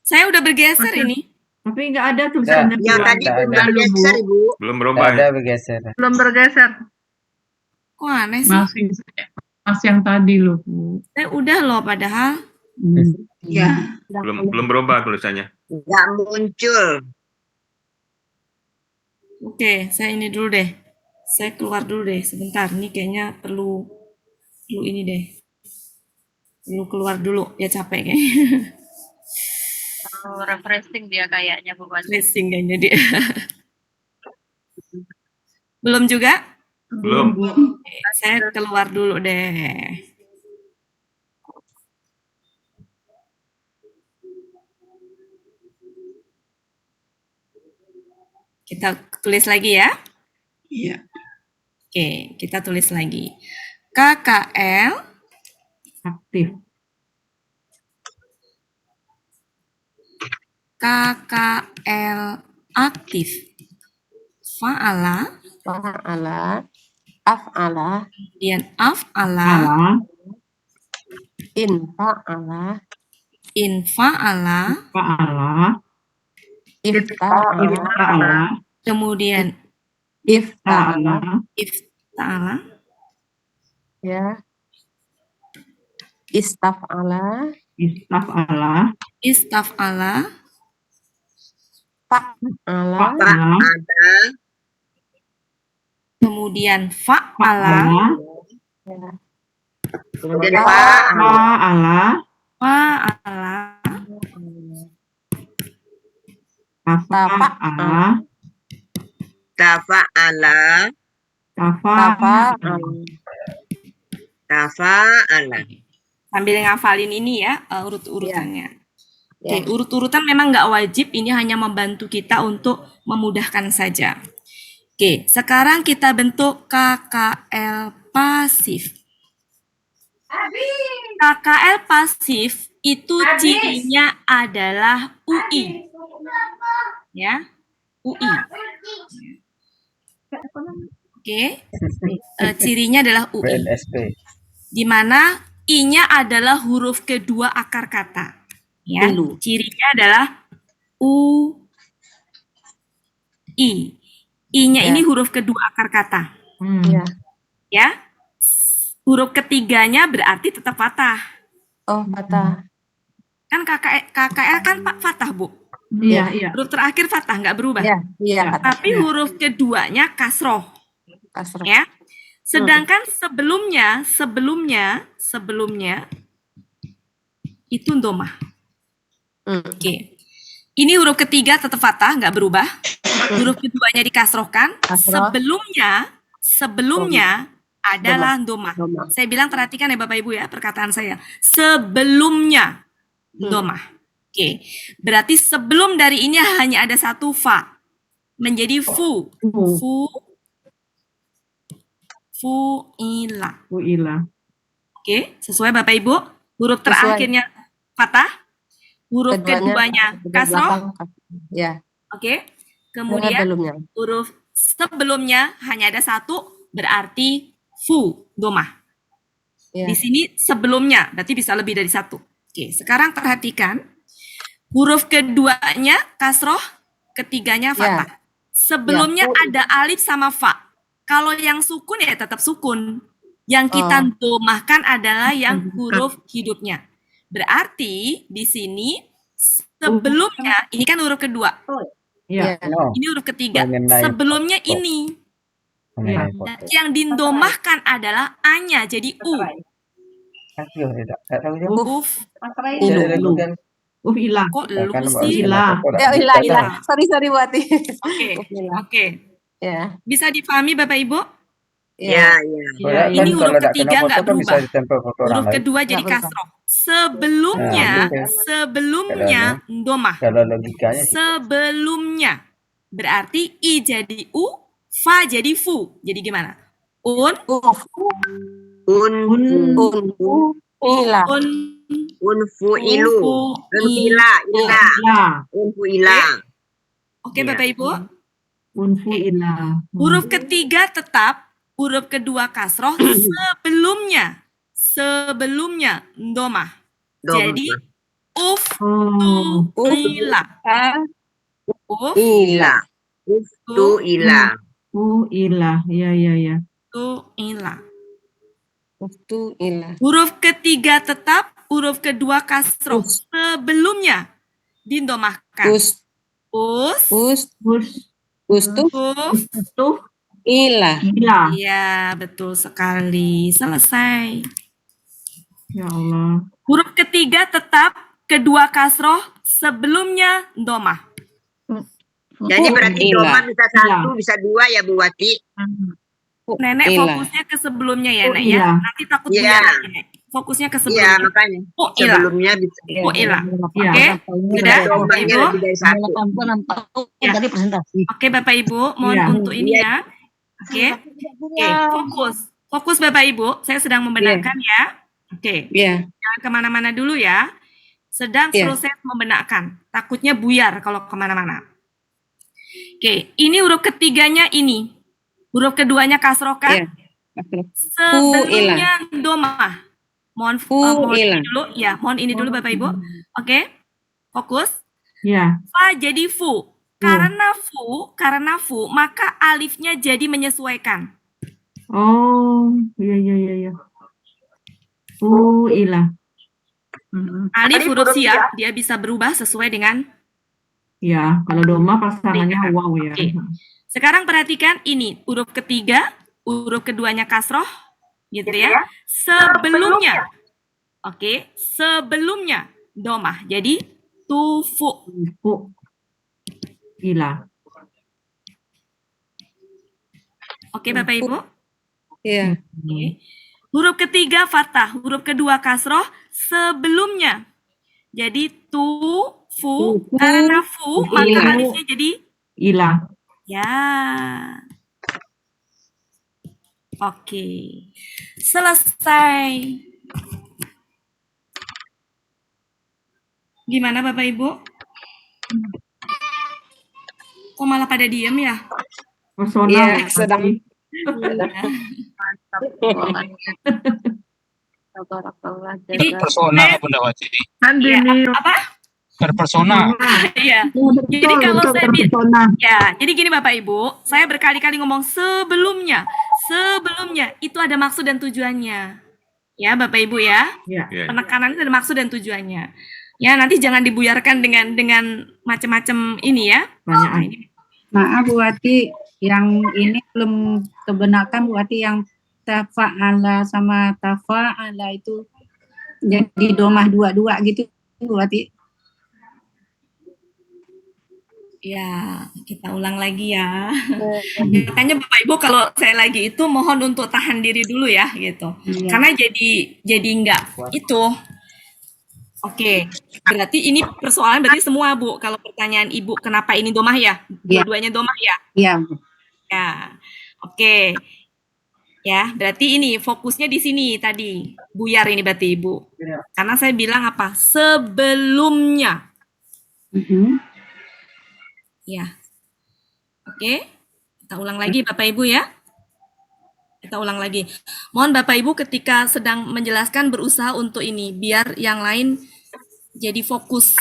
Saya udah bergeser ini. Tapi nggak ada tulisannya. Yang Nggak tadi ada. udah bergeser, Ibu. Belum Nggak berubah ada ya. bergeser. Belum bergeser. Kok aneh sih? Masih yang tadi loh, Bu. Saya udah loh padahal. Ya. Belum berubah tulisannya. Nggak muncul. Oke, saya ini dulu deh. Saya keluar dulu deh sebentar. Ini kayaknya perlu ini deh. Perlu keluar dulu. Ya capek kayaknya. Refreshing dia kayaknya Bu Wati. Racing kayaknya dia. Belum juga? Belum. Oke, saya keluar dulu deh. Kita tulis lagi ya. Iya. Oke, kita tulis lagi. KKL Aktif. KKL aktif. Fa'ala, Fa'ala, af'ala, kemudian af'ala, Ala, infa'ala, infa'ala, fa'ala, ifta'ala, ifta'ala, kemudian ifta'ala, ifta'ala, ya, istaf'ala, istaf'ala, istaf'ala, fa'ala, fa'ala, Ada, kemudian fa'ala, fa'ala, ya, kemudian fa'ala, fa'ala, fa'ala, tafa'ala, tafa'ala, tafa'ala, tafa'ala. sambil ngafalin ini ya urut-urutannya. Oke, ya. urut-urutan memang nggak wajib, ini hanya membantu kita untuk memudahkan saja. Oke, sekarang kita bentuk KKL pasif. KKL pasif itu cirinya adalah UI. Ya, UI. Oke, cirinya adalah UI. BNSP. Di mana I-nya adalah huruf kedua akar kata. Ya, cirinya adalah I. I-nya ini huruf kedua akar kata. Ya. Ya. Huruf ketiganya berarti tetap fathah. Oh, patah. Kan KKL kan fathah, Bu. Iya, iya. Huruf terakhir fathah, nggak berubah. Iya, iya, patah. Tapi huruf keduanya kasroh. Kasrah. Ya. Sedangkan sebelumnya itu domah. Oke. Ini huruf ketiga tetap fathah, nggak berubah. Huruf keduanya dikasrohkan. Kasroh. Sebelumnya adalah domah. Saya bilang perhatikan ya Bapak Ibu ya perkataan saya. Sebelumnya domah. Oke. Berarti sebelum dari ini hanya ada satu fa. Menjadi fu. Fu'ila. Fu'ila. Oke, sesuai Bapak Ibu. Huruf terakhirnya fathah. Huruf keduanya kasroh. Ya. Oke. Kemudian huruf sebelumnya hanya ada satu, berarti fu, domah. Ya. Di sini sebelumnya, berarti bisa lebih dari satu. Oke, sekarang perhatikan. Huruf keduanya kasroh, ketiganya fathah. Sebelumnya ada alif sama fa. Kalau yang sukun ya tetap sukun. Yang kita domahkan adalah yang huruf hidupnya. Berarti di sini sebelumnya, ini kan huruf kedua. Ya. No, Ini huruf ketiga. mengenai Sebelumnya foto. ini. Mengenai Dan foto. yang dindomahkan adalah A-nya, jadi U. Aduh, tidak tahu ya. Uf. Saya lakukan. Ilah. Kok Ya, lu kan sih? Ilah. Ya, ilah. Ilah. Sorry Bu Ati. Oke, Ilah. oke. Ya. Bisa dipahami Bapak Ibu? Ya, ya. Ya, Soalnya kan Ini kalau huruf tidak kena ketiga foto nggak kan bisa berubah. ditempel foto orang Huruf lain. kedua jadi berubah. kasroh. Sebelumnya, Nah, gitu. sebelumnya domah. Kalau logikanya sih. Sebelumnya. Berarti I jadi U, Fa jadi Fu. Jadi gimana? Unfu, Ilah. Unfuilu. Unfuila. Ila. Ilah. Unfuila. Oke Ya. Bapak Ibu. Unfu ilah. Huruf ketiga tetap, huruf kedua kasroh sebelumnya. Sebelumnya domah. Jadi uf Oh. ila. Uf Ila. Uftuila. Ilah. Ya, ya, ya. ila. Ilah. Huruf ketiga tetap, huruf kedua kasroh sebelumnya dindomahkan. Us, Ustu. uf. Tuh. Ilah. Ilah. Iya, betul sekali. Selesai. Ya Allah. Huruf ketiga tetap, kedua kasroh sebelumnya domah. Jadi berarti Ila. doma bisa satu, bisa dua ya Bu Wati. Nenek Ilah. fokusnya ke sebelumnya ya, Nek Iya. ya. Nanti takut Iya. buyar lagi, Nek. Fokusnya ke Iya, sebelumnya. makanya. Ila. Sebelumnya bisa. Ila. Iya. Oke? Sudah, Bapak Domanya Ibu? lebih dari satu. Ya. Oke, Bapak Ibu, mohon Iya. untuk ini ya. Oke. Oke, fokus. Fokus Bapak Ibu, saya sedang membenarkan ya. Oke, Ya. jangan kemana-mana dulu ya. Sedang Iya. proses membenarkan. Takutnya buyar kalau kemana-mana. Oke, ini huruf ketiganya ini. Huruf keduanya kasroh kan? Iya. Sebelumnya domah. Mohon, mohon Ilah. ini dulu. Ya, mohon ini dulu Bapak Ibu. Oke, fokus. Ya. Fa jadi fu. Karena fu, maka alifnya jadi menyesuaikan. Oh. Iya, iya, iya, iya. Ilah. Alif huruf siap, dia bisa berubah sesuai dengan. Ya, kalau doma pasangannya wow ya. Oke. Sekarang perhatikan ini, huruf ketiga, huruf keduanya kasroh, gitu ya. Sebelumnya, oke, sebelumnya domah. Jadi tufu. Ilah. Oke, Bapak Ibu. Iya. Oke. Huruf ketiga fathah, huruf kedua kasroh sebelumnya. Jadi fu, karena fu maka Ilah. alifnya jadi Ilah. ya. Oke. Selesai. Gimana Bapak Ibu? Kok malah pada diem ya? Personal. Iya, sedang. Jadi Persona Bunda Wati. Kan ya, Dini. apa? Berpersona. Iya. Jadi kalau saya ya, jadi gini Bapak Ibu, saya berkali-kali ngomong sebelumnya itu ada maksud dan tujuannya. Ya Bapak Ibu ya. Ya. Penekanan itu ada maksud dan tujuannya. Ya, nanti jangan dibuyarkan dengan macam-macam ini ya. Banyak. Nah, ini. Maaf Bu Wati, yang ini belum kebenarkan Bu Wati, yang tafa'ala sama tafa'ala itu jadi domah dua-dua gitu Bu Wati. Ya, kita ulang lagi ya. Makanya Bapak Ibu kalau saya lagi itu mohon untuk tahan diri dulu ya gitu. Iya. Karena jadi enggak itu. Oke, berarti ini persoalan berarti semua Bu. Kalau pertanyaan Ibu kenapa ini domah ya? Dua-duanya domah ya? Iya. Ya. Oke. Ya, berarti ini fokusnya di sini tadi. Buyar ini berarti Ibu. Karena saya bilang apa? Sebelumnya. Ya. Oke. Kita ulang lagi Bapak Ibu ya. Kita ulang lagi. Mohon Bapak Ibu ketika sedang menjelaskan berusaha untuk ini, biar yang lain jadi fokus.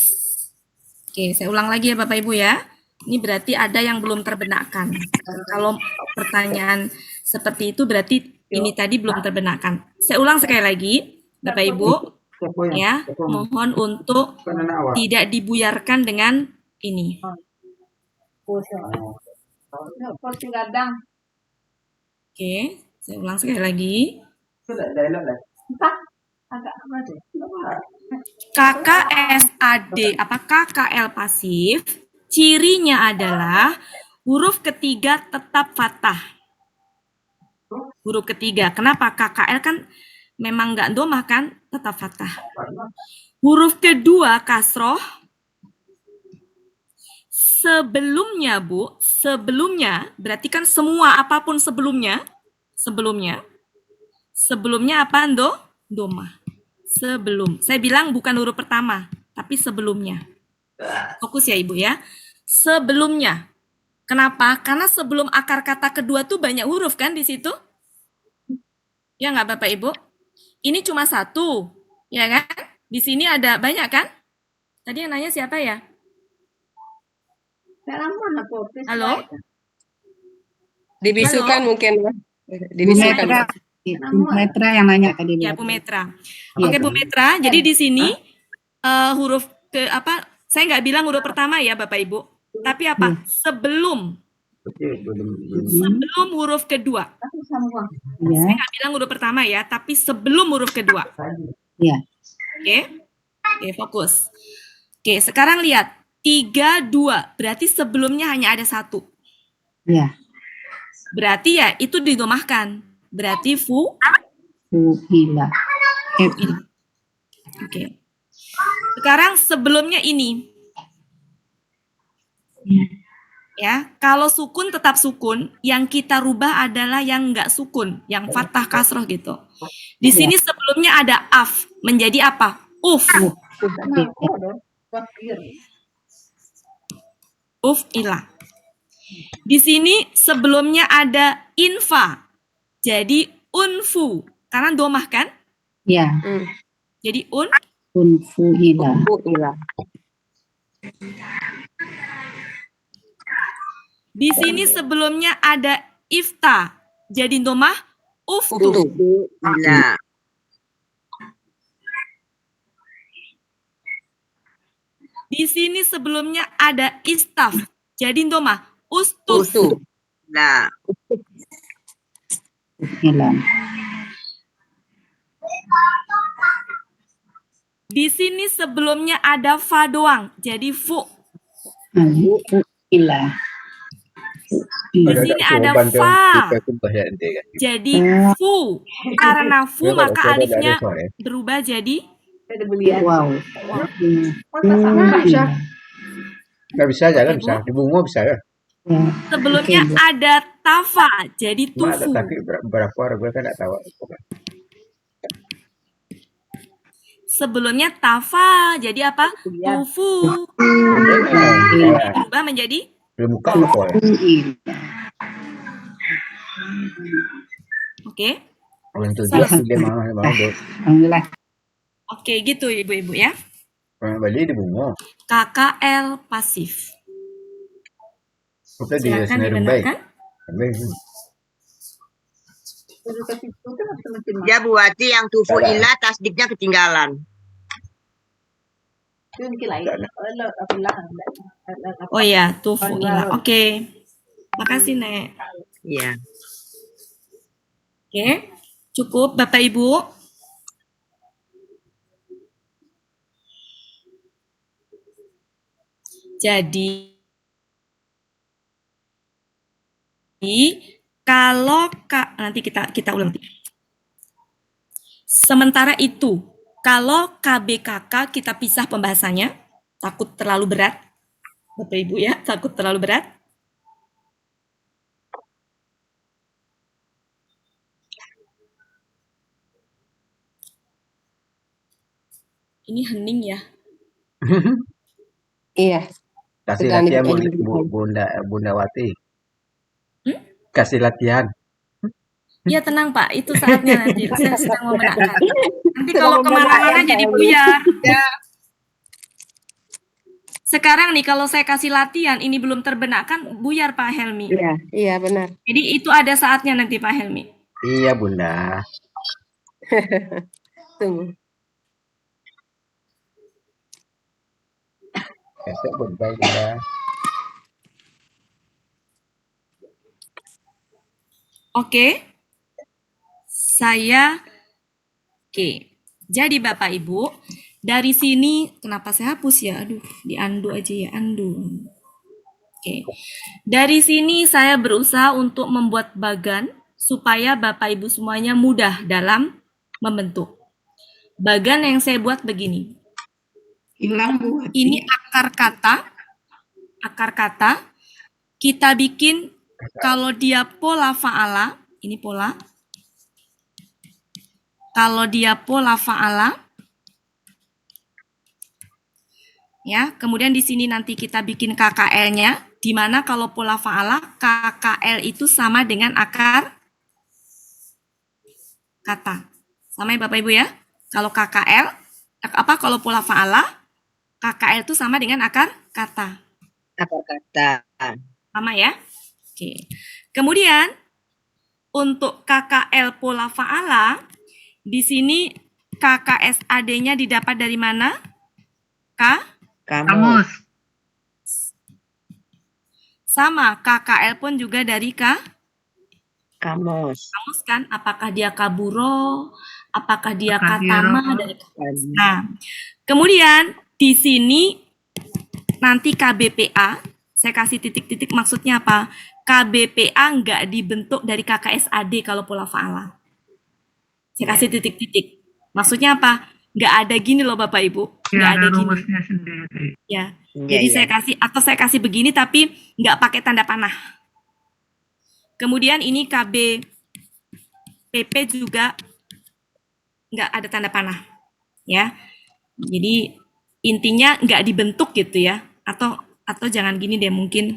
Oke, saya ulang lagi ya Bapak Ibu ya. Ini berarti ada yang belum terbenakkan. Kalau pertanyaan seperti itu berarti ini tadi belum terbenakkan. Saya ulang sekali lagi, Bapak Ibu, ya, mohon untuk tidak dibuyarkan dengan ini. Oke, saya ulang sekali lagi. KKSAD, apa KKL pasif, cirinya adalah huruf ketiga tetap fathah. Huruf ketiga, kenapa? KKL kan memang nggak domah kan, tetap fathah. Huruf kedua kasroh, sebelumnya Bu, sebelumnya, berarti kan semua apapun sebelumnya apa domah. Sebelum, saya bilang bukan huruf pertama, tapi sebelumnya. Fokus ya Ibu ya. Sebelumnya. Kenapa? Karena sebelum akar kata kedua tuh banyak huruf kan di situ? Ya nggak Bapak Ibu? Ini cuma satu, ya kan? Di sini ada banyak kan? Tadi yang nanya siapa ya? Halo? Dibisukan Halo? mungkin. Bu Dibisukan. Metra, Bu Metra yang nanya tadi. Ya Bu. Bu Metra. Iya. Oke Bu Metra, jadi di sini huruf ke apa? Saya nggak bilang huruf pertama ya Bapak Ibu, tapi apa? Sebelum huruf kedua. Iya. Saya nggak bilang huruf pertama ya, tapi sebelum huruf kedua. Iya. Oke, oke fokus. Oke, sekarang lihat 3, 2, berarti sebelumnya hanya ada satu. Iya. Berarti ya itu didomahkan. Berarti Fuhila. Oke. Sekarang sebelumnya ini. Ya, kalau sukun tetap sukun, yang kita rubah adalah yang enggak sukun, yang fathah kasroh gitu. Di sini sebelumnya ada af, menjadi apa? Uf. Uf ilah. Di sini sebelumnya ada infa, jadi unfu, karena domah kan? Iya. Jadi Fuhila. Di sini sebelumnya ada ifta, jadi domah uftu. Iya. Di sini sebelumnya ada istaf, jadi domah ustuf. Nah, Fuhila. Di sini sebelumnya ada fa doang, jadi fu. Fuhila. Di sini ada fa, jadi fu. Karena fu maka alifnya berubah jadi Wow. Nggak bisa aja kan, bisa. Di bungo bisa ya. Ya. sebelumnya Oke, Bu. ada tafa, jadi Cuma ada, tufu. tapi berapa orang gue kan nggak tahu. Sebelumnya tafa, jadi apa? Tufu. Berubah menjadi Belum buka apa ya? oke. Orang itu dia mau Alhamdulillah. Oke, gitu Ibu-ibu ya. orang Bali di bungo. KKL pasif. Kita di Silakan Semeru baik. dibenarkan. dia buati yang tufu ilah tasdiknya ketinggalan. Oh ya, tufu ilah. Oke. Makasih, Nek. Iya. Oke. Cukup Bapak Ibu. Jadi kalau nanti kita ulang. Sementara itu, kalau KBKK kita pisah pembahasannya, takut terlalu berat. Bapak Ibu ya, takut terlalu berat. Ini hening ya. Iya. Kasih Sedang latihan dibuka. Bunda Wati. Kasih latihan. Ya tenang Pak, itu saatnya nanti. Saya sedang membenarkan. Nanti kalau Sedang kemana-mana membenarkan, jadi Pak Helmi. buyar. Sekarang nih kalau saya kasih latihan ini belum terbenakkan buyar Pak Helmi. Iya, iya benar. Jadi itu ada saatnya nanti Pak Helmi. Iya Bunda. Tunggu. Besok goodbye Bunda. Oke. Oke. Jadi Bapak Ibu, dari sini kenapa saya hapus ya? Aduh, diandu aja ya, andu. Oke. Dari sini saya berusaha untuk membuat bagan supaya Bapak Ibu semuanya mudah dalam membentuk. Bagan yang saya buat begini. Hilang Bu Wati. Ini akar kata. Kita bikin kalau dia pola fa'ala, ini pola. Kalau dia pola fa'ala, ya, kemudian di sini nanti kita bikin KKL-nya, di mana kalau pola fa'ala, KKL itu sama dengan akar kata. Sama ya Bapak Ibu ya? Kalau KKL, kalau pola fa'ala, KKL itu sama dengan akar kata. Akar kata. Sama ya? Oke. Kemudian, untuk KKL pola fa'ala, di sini KKSAD-nya didapat dari mana? Kamus. Sama, KKL pun juga dari Kamus. kamus kan? Apakah dia kaburo? Apakah dia Kakiro. katama? Nah, kemudian di sini nanti KBPA, saya kasih titik-titik maksudnya apa? KBPA nggak dibentuk dari KKSAD kalau pola fa'ala. Saya kasih titik-titik. Maksudnya apa? Nggak ada gini loh Bapak Ibu. Ya, Nggak ada ada gini. rumusnya sendiri. Ya. Iya, Jadi iya. saya kasih begini tapi nggak pakai tanda panah. Kemudian ini KBPP juga nggak ada tanda panah. Ya. Jadi intinya nggak dibentuk gitu ya. Atau jangan gini deh, mungkin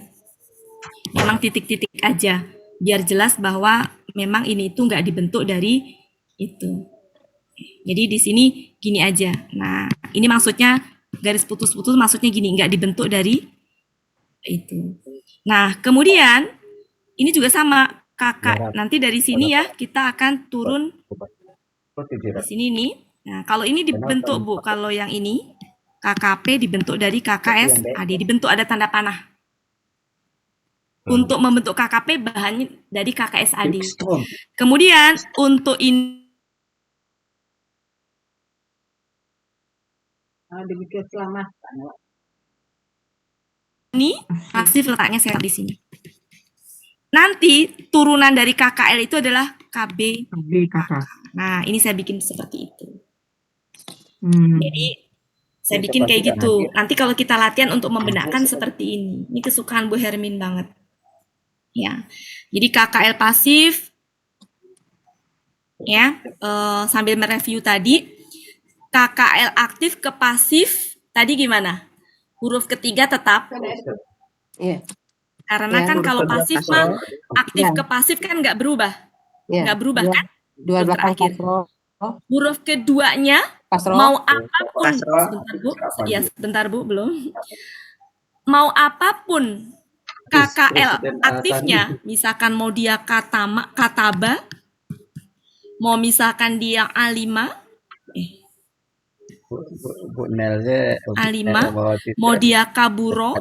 memang titik-titik aja. Biar jelas bahwa memang ini itu nggak dibentuk dari itu. Jadi di sini gini aja. Nah, ini maksudnya garis putus-putus maksudnya gini, nggak dibentuk dari itu. Nah, kemudian ini juga sama kakak. Nanti dari sini ya kita akan turun di sini nih. Nah, kalau ini dibentuk Bu, kalau yang ini KKP dibentuk dari KKSAD, dibentuk ada tanda panah. Untuk membentuk KKP bahannya dari KKSAD. Kemudian untuk ini pasif letaknya saya di sini. Nanti turunan dari KKL itu adalah KB. KB kakak. Nah, ini saya bikin seperti itu. Hmm. Jadi saya bikin kayak gitu. Nanti kalau kita latihan untuk membenarkan seperti ini. Ini kesukaan Bu Hermin banget. Ya. Jadi KKL pasif ya, sambil mereview tadi, KKL aktif ke pasif tadi gimana? Huruf ketiga tetap. Iya. Karena Ya, kan huruf kalau kedua pasif kasroh. mah aktif Ya. ke pasif kan nggak berubah. Iya. Nggak berubah Dua- kan? Dua Huruf belakang terakhir. kasroh. Huruf keduanya Kasroh. mau apapun. Kasroh. Sebentar Bu. Ya, sebentar Bu, belum. Mau apapun KKL aktifnya, misalkan mau dia kataba, mau misalkan dia A5, Bu Nelnya A5, mau dia kaburo,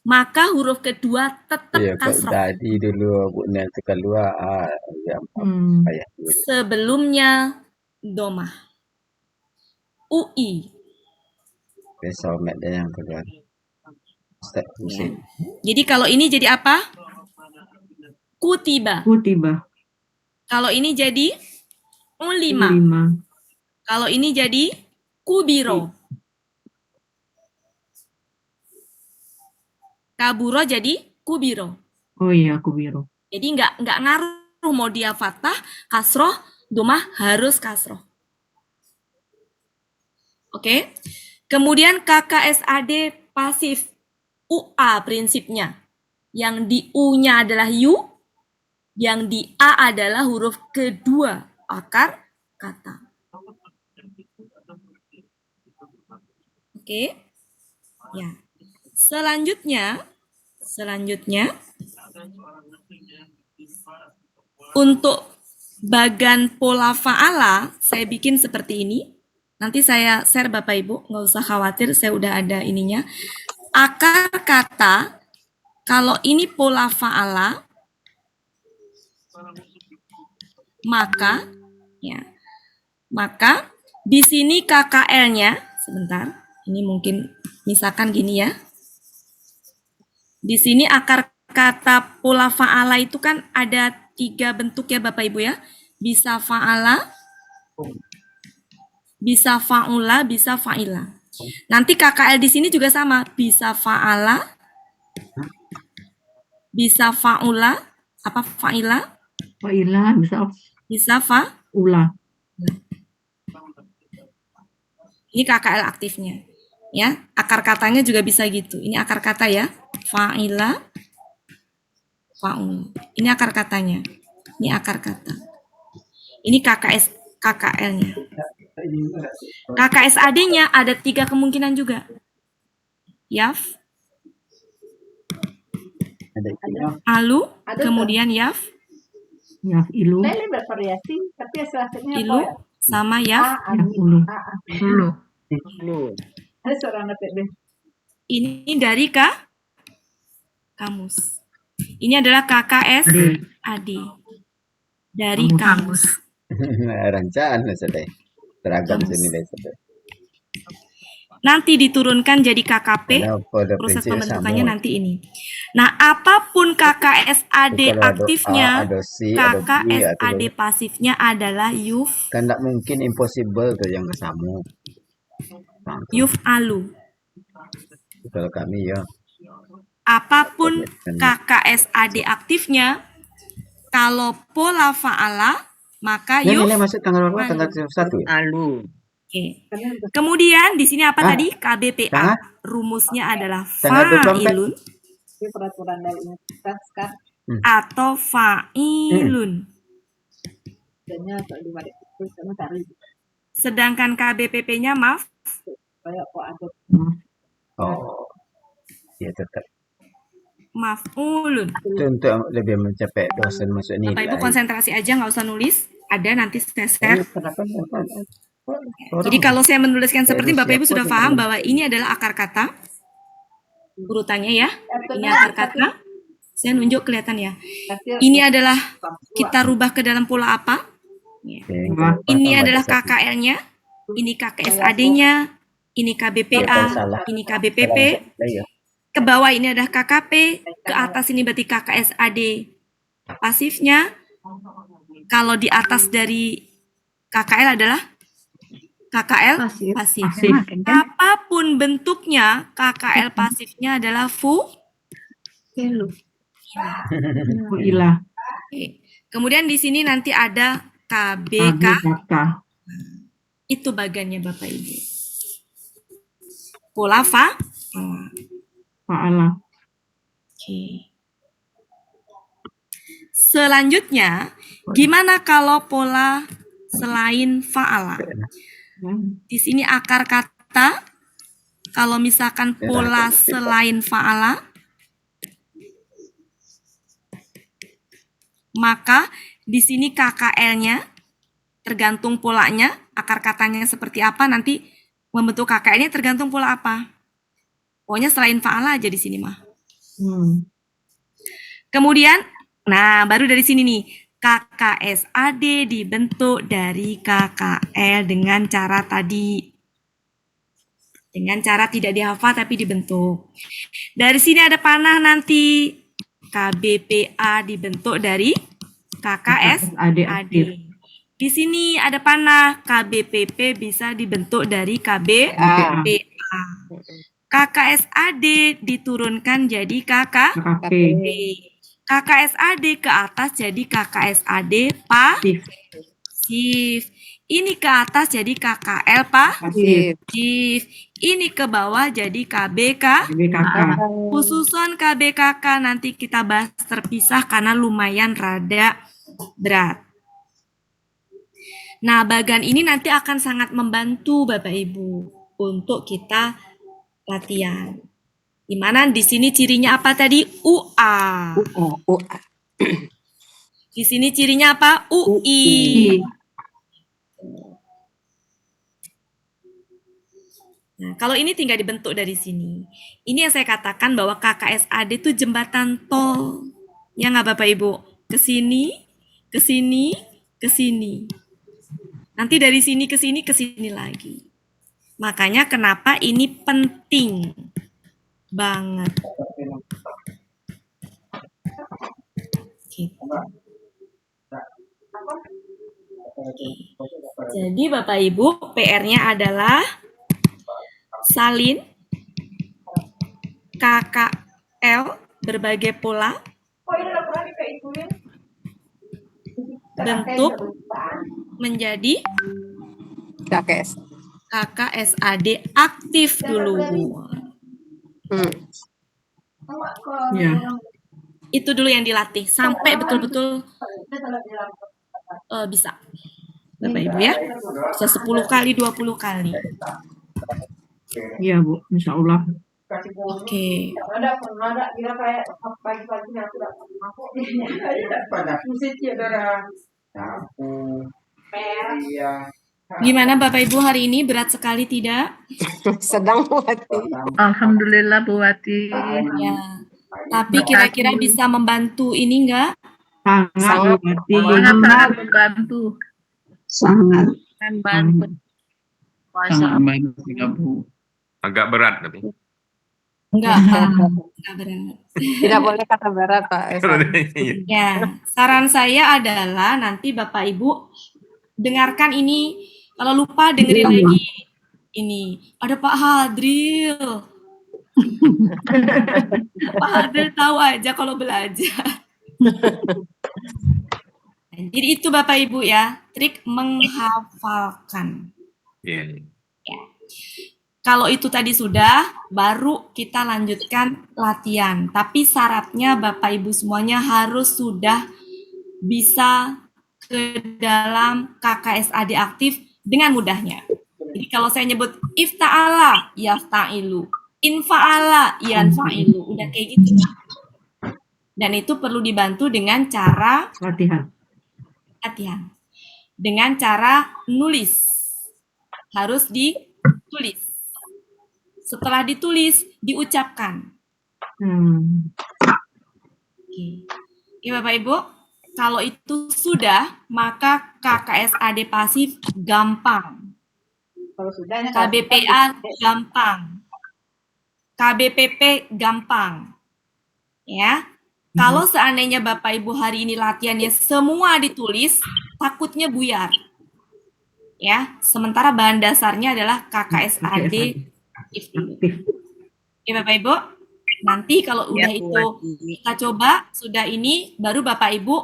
maka huruf kedua tetap Iya, kok kasroh. tadi dulu Bu Nel itu keluar ya Hmm. ayah dulu. Sebelumnya domah. UI. Besok mek dia yang keluar. Ustaz Ya. Husin. Jadi kalau ini jadi apa? Kutiba. Kutiba. Kalau ini jadi ulima. 5. Kalau ini jadi kubiro. Kaburo jadi kubiro. Oh iya, aku biru. Jadi nggak ngaruh mau dia fathah, kasroh, domah harus kasroh. Oke. Kemudian KKSAD pasif UA prinsipnya. Yang di U-nya adalah U, Yang di A adalah huruf kedua akar kata. Oke. Ya. Selanjutnya untuk bagan pola fa'ala saya bikin seperti ini. Nanti saya share Bapak Ibu, nggak usah khawatir, saya udah ada ininya. Akar kata, kalau ini pola fa'ala, maka di sini KKL-nya, sebentar, ini mungkin misalkan gini ya. Di sini akar kata pola fa'ala itu kan ada 3 bentuk ya Bapak Ibu ya. Bisa fa'ala, bisa fa'ula, bisa fa'ila. Nanti KKL di sini juga sama, bisa fa'ala, bisa fa'ula, apa fa'ila, Fa'ilah bisa bisa fa'ula. ula. Ini KKL aktifnya. Ya, akar katanya juga bisa gitu. Ini akar kata ya. Fa'ila, fa'ula. Ini akar katanya. Ini akar kata. Ini KKL-nya. KKSAD-nya ada 3 kemungkinan juga. Yaf, alu, kemudian yaf, Ilu, ilu, sama yaf. ulu. Dulu. Ini dari kamus. Ini adalah KKSAD. Dari kamus. Rancaan sudah. Teragam Kamus. sini deh sudah. Nanti diturunkan jadi KKP, Karena pada proses prinsipnya pembentukannya sama. nanti ini. Nah, apapun KKSAD Kalau ada aktifnya, A, ada C, ada B, KKSAD atau pasifnya adalah yuf, kan tidak mungkin impossible tuh yang sama. yuf alu. Kalau kami ya. Apapun KKSAD aktifnya, kalau pola fa'ala, maka Ya, yuf nilai masuk tanggal berapa? alu. Tanggal 1 ya? Alu. Oke. Kemudian di sini apa Hah? tadi? KBPA. Hah? Rumusnya adalah Tanggal 24. fa'ilun atau fa'ilun. Sedangkan KBPP-nya maaf, Oh. Ya tetap. maf'ulun. Itu untuk lebih mencapai dosen masuk nilai. Bapak Ibu konsentrasi aja, nggak usah nulis. Ada nanti saya share. Kenapa? Jadi kalau saya menuliskan seperti Baru Bapak Ibu siapa sudah tuh, paham teman-teman? bahwa ini adalah akar kata. Urutannya ya. Ini akar kata. Saya nunjuk kelihatan ya. Ini adalah kita rubah ke dalam pola apa? Ini adalah KKL-nya. Ini KKSAD-nya. Ini KBPA. Ini KBPP. Ke bawah ini adalah KKP. Ke atas ini berarti KKSAD pasifnya. Kalau di atas dari KKL adalah KKL pasif. Pasif. Apapun bentuknya, KKL pasifnya adalah Fa'ilah. Oke. Kemudian di sini nanti ada KBK. Kata. Itu bagannya Bapak Ibu. Pola Fa'ala. Oke. Selanjutnya, gimana kalau pola selain fa'ala? Di sini akar kata, kalau misalkan pola selain fa'ala, maka di sini KKL-nya, tergantung polanya, akar katanya seperti apa, nanti membentuk KKL-nya tergantung pola apa. Pokoknya selain fa'ala aja di sini mah. Kemudian, nah baru dari sini nih, KKSAD dibentuk dari KKL dengan cara tadi. Dengan cara tidak dihafal tapi dibentuk. Dari sini ada panah nanti. KBPA dibentuk dari KKSAD. Di sini ada panah. KBPP bisa dibentuk dari KBPA. KKSAD diturunkan jadi KKP. KKSAD ke atas jadi KKSAD pasif. Ini ke atas jadi KKL Pasif. pasif. Ini ke bawah jadi KBK. BKK. Khususon KBKK nanti kita bahas terpisah karena lumayan rada berat. Nah, bagian ini nanti akan sangat membantu Bapak Ibu untuk kita latihan. Dimana di sini cirinya apa tadi? UA. Di sini cirinya apa? UI. Nah, kalau ini tinggal dibentuk dari sini. Ini yang saya katakan bahwa KKSAD itu jembatan tol. Ya nggak Bapak Ibu? Ke sini, ke sini, ke sini. Nanti dari sini ke sini lagi. Makanya kenapa ini penting banget. Gitu. Jadi Bapak Ibu, PR-nya adalah salin KKL berbagai pola, bentuk menjadi KKSAD aktif dulu. Ya. Itu dulu yang dilatih sampai betul-betul bisa. Bapak Ibu ya, bisa 10 kali, 20 kali. Iya Bu, Insya Allah. Oke. Gimana Bapak Ibu hari ini, berat sekali tidak? Sedang Bu Wati. Alhamdulillah Bu Wati. Ya. Tapi kira-kira bisa membantu ini enggak? Sangat Bu Wati. Sangat membantu. Sangat. Membantu. Sangat membantu ya Bu. Agak berat tapi. Enggak berat. Tidak boleh kata berat Pak. Ya, saran saya adalah nanti Bapak Ibu dengarkan ini. Kalau lupa dengerin lagi ini. Ada Pak Hadril. Pak Hadril tahu aja kalau belajar. Jadi itu Bapak Ibu ya, trik menghafalkan. Iya. Ya. Kalau itu tadi sudah, baru kita lanjutkan latihan. Tapi syaratnya Bapak Ibu semuanya harus sudah bisa ke dalam KKSAD aktif dengan mudahnya. Jadi kalau saya nyebut ifta'ala, yafta'ilu. Infa'ala, yanfa'ilu. Udah kayak gitu. Dan itu perlu dibantu dengan cara Latihan. Dengan cara nulis. Harus ditulis. Setelah ditulis, diucapkan. Oke, Bapak Ibu. Kalau itu sudah, maka KKSAD pasif gampang. KBPA gampang. KBPP gampang. Ya. Kalau seandainya Bapak Ibu hari ini latihannya semua ditulis, takutnya buyar. Ya, sementara bahan dasarnya adalah KKSAD aktif. Oke Bapak Ibu, nanti kalau udah itu kita coba, sudah ini, baru Bapak Ibu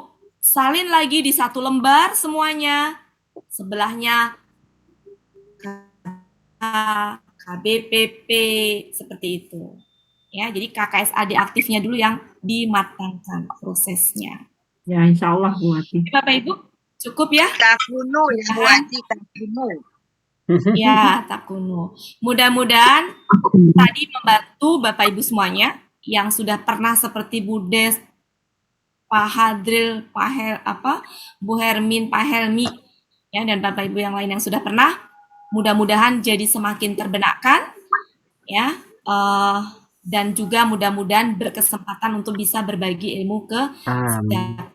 salin lagi di satu lembar semuanya. Sebelahnya KBPP, seperti itu. Ya, jadi KKSAD aktifnya dulu yang dimatangkan prosesnya. Ya, Insya Allah Bu Wati. Bapak Ibu, cukup ya? Tak kuno ya Bu Wati, tak kuno. Ya, tak kuno. Mudah-mudahan tadi membantu Bapak Ibu semuanya yang sudah pernah seperti Bu Des, Pak Hadril, Bu Hermin, Pak Helmi, ya, dan Bapak Ibu yang lain yang sudah pernah. Mudah-mudahan jadi semakin terbenakkan, ya, dan juga mudah-mudahan berkesempatan untuk bisa berbagi ilmu ke setiap.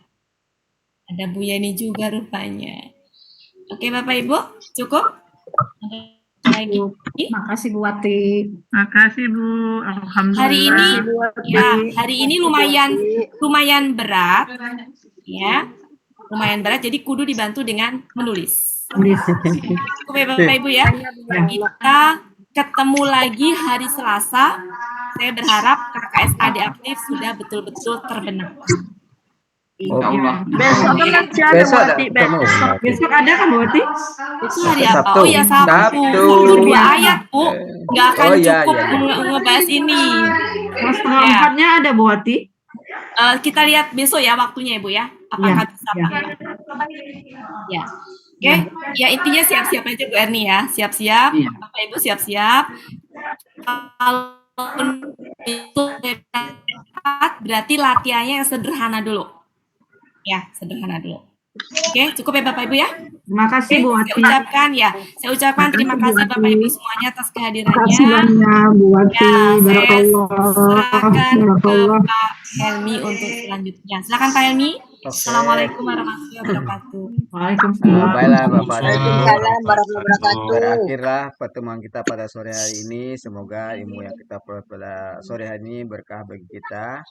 Ada Bu Yeni juga rupanya. Oke Bapak Ibu, cukup? Lagi. Makasih Bu Wati. Makasih Bu. Alhamdulillah. Hari ini lumayan berat, ya, lumayan berat. Jadi kudu dibantu dengan menulis. Oke Bapak Ibu ya, kita ketemu lagi hari Selasa. Saya berharap KKSAD aktif sudah betul-betul terbenam. Oh, Iya. Besok kan masih ada besok ada Wati. ketemu berarti. Besok ada kan Bu Wati? Itu hari apa? Sabtu. Oh ya Sabtu. Sabtu. Sabtu 2 ayat, Bu. Nggak akan Oh iya, cukup iya, iya. ngebahas ini. Kalau setengah Ya. 4-nya ada Bu Wati? Kita lihat besok ya waktunya ya Bu ya. Apakah Iya, bisa iya. Pak? Ya. Oke, ya intinya siap-siap aja Bu Erni ya. Siap-siap, Iya. Bapak Ibu siap-siap. Kalau itu berarti latihannya yang sederhana dulu. Ya, sederhana dulu. Oke, cukup ya Bapak Ibu ya. Terima kasih Bu Saya Wati. ucapkan terima kasih Bapak Ibu semuanya atas kehadirannya. banyak Bu Wati. Ya, saya Barakallah. serahkan ke Barakallah. Pak Helmi untuk selanjutnya. Silakan Pak Helmi. Oke. Assalamualaikum warahmatullahi wabarakatuh. Waalaikumsalam. Baiklah Bapak dan Ibu. Waalaikumsalam warahmatullahi wabarakatuh. Berakhirlah pertemuan kita pada sore hari ini. Semoga ilmu yang kita peroleh pada sore hari ini berkah bagi kita.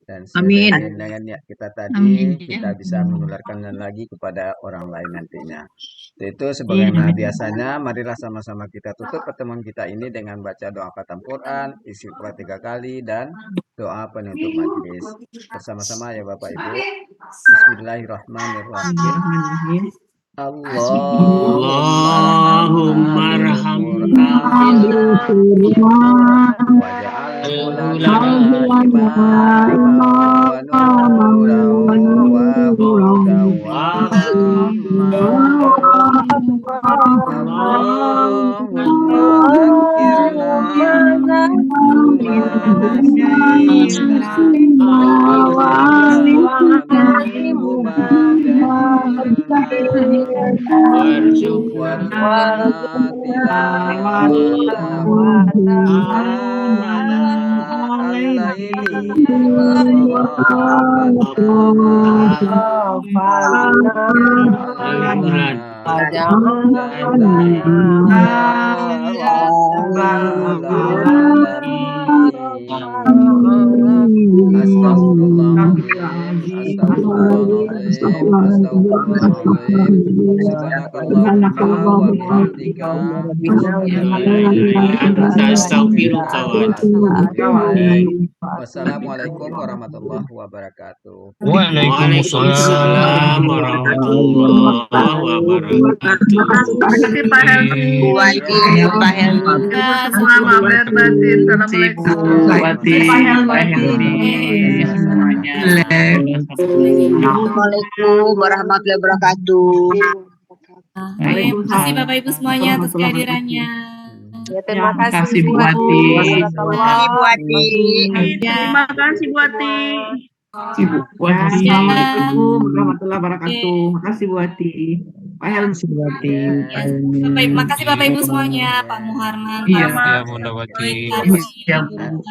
Dan Amin. dengan niat kita tadi, kita bisa menularkan lagi kepada orang lain nantinya. Itu sebagaimana biasanya, marilah sama-sama kita tutup pertemuan kita ini dengan baca doa khatam Quran, istighfar 3 kali, dan doa penutup majelis. Bersama-sama ya Bapak Ibu. Bismillahirrahmanirrahim. Allahumma arhamna waj'alhu lana imaman wa nuran wa hudan wa Allahumma zakkirna ma Wassalamualaikum warahmatullahi wabarakatuh. Waalaikumsalam warahmatullahi wabarakatuh. Terima kasih Pak Helmi. Bu Wati, Pak Helmi. Ibu semua maaf lahir batin. Assalamualaikum. Wati, Pak Helmi, semuanya. Assalamualaikum warahmatullahi wabarakatuh. Oke, terima kasih Bapak Ibu semuanya atas kehadirannya. Ya, terima kasih Bu Bu Wati. Terima kasih Bu Wati. Ya. Terima kasih Bu Wati. Assalamualaikum warahmatullahi wabarakatuh. Makasih Bu Wati. Pak Helmi. Ya, makasih Bapak Ibu semuanya, Pak Muharman, Iya, Pak Ya, Bunda Wati.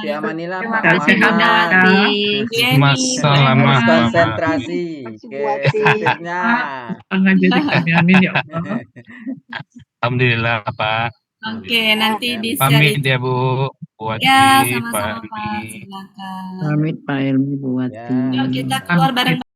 Fi amanillah, Pak Sehat Muhammad. Masalah Harus Pak. konsentrasi ke skripnya. Jadi kami amin ya Allah. Alhamdulillah Pak. Oke, nanti di Pamit seri. ya Bu. Wati, Ya, Pak sama-sama Pak. Helmi. Silakan. Pamit Pak Helmi Bu Wati. Ya. Yuk kita keluar bareng.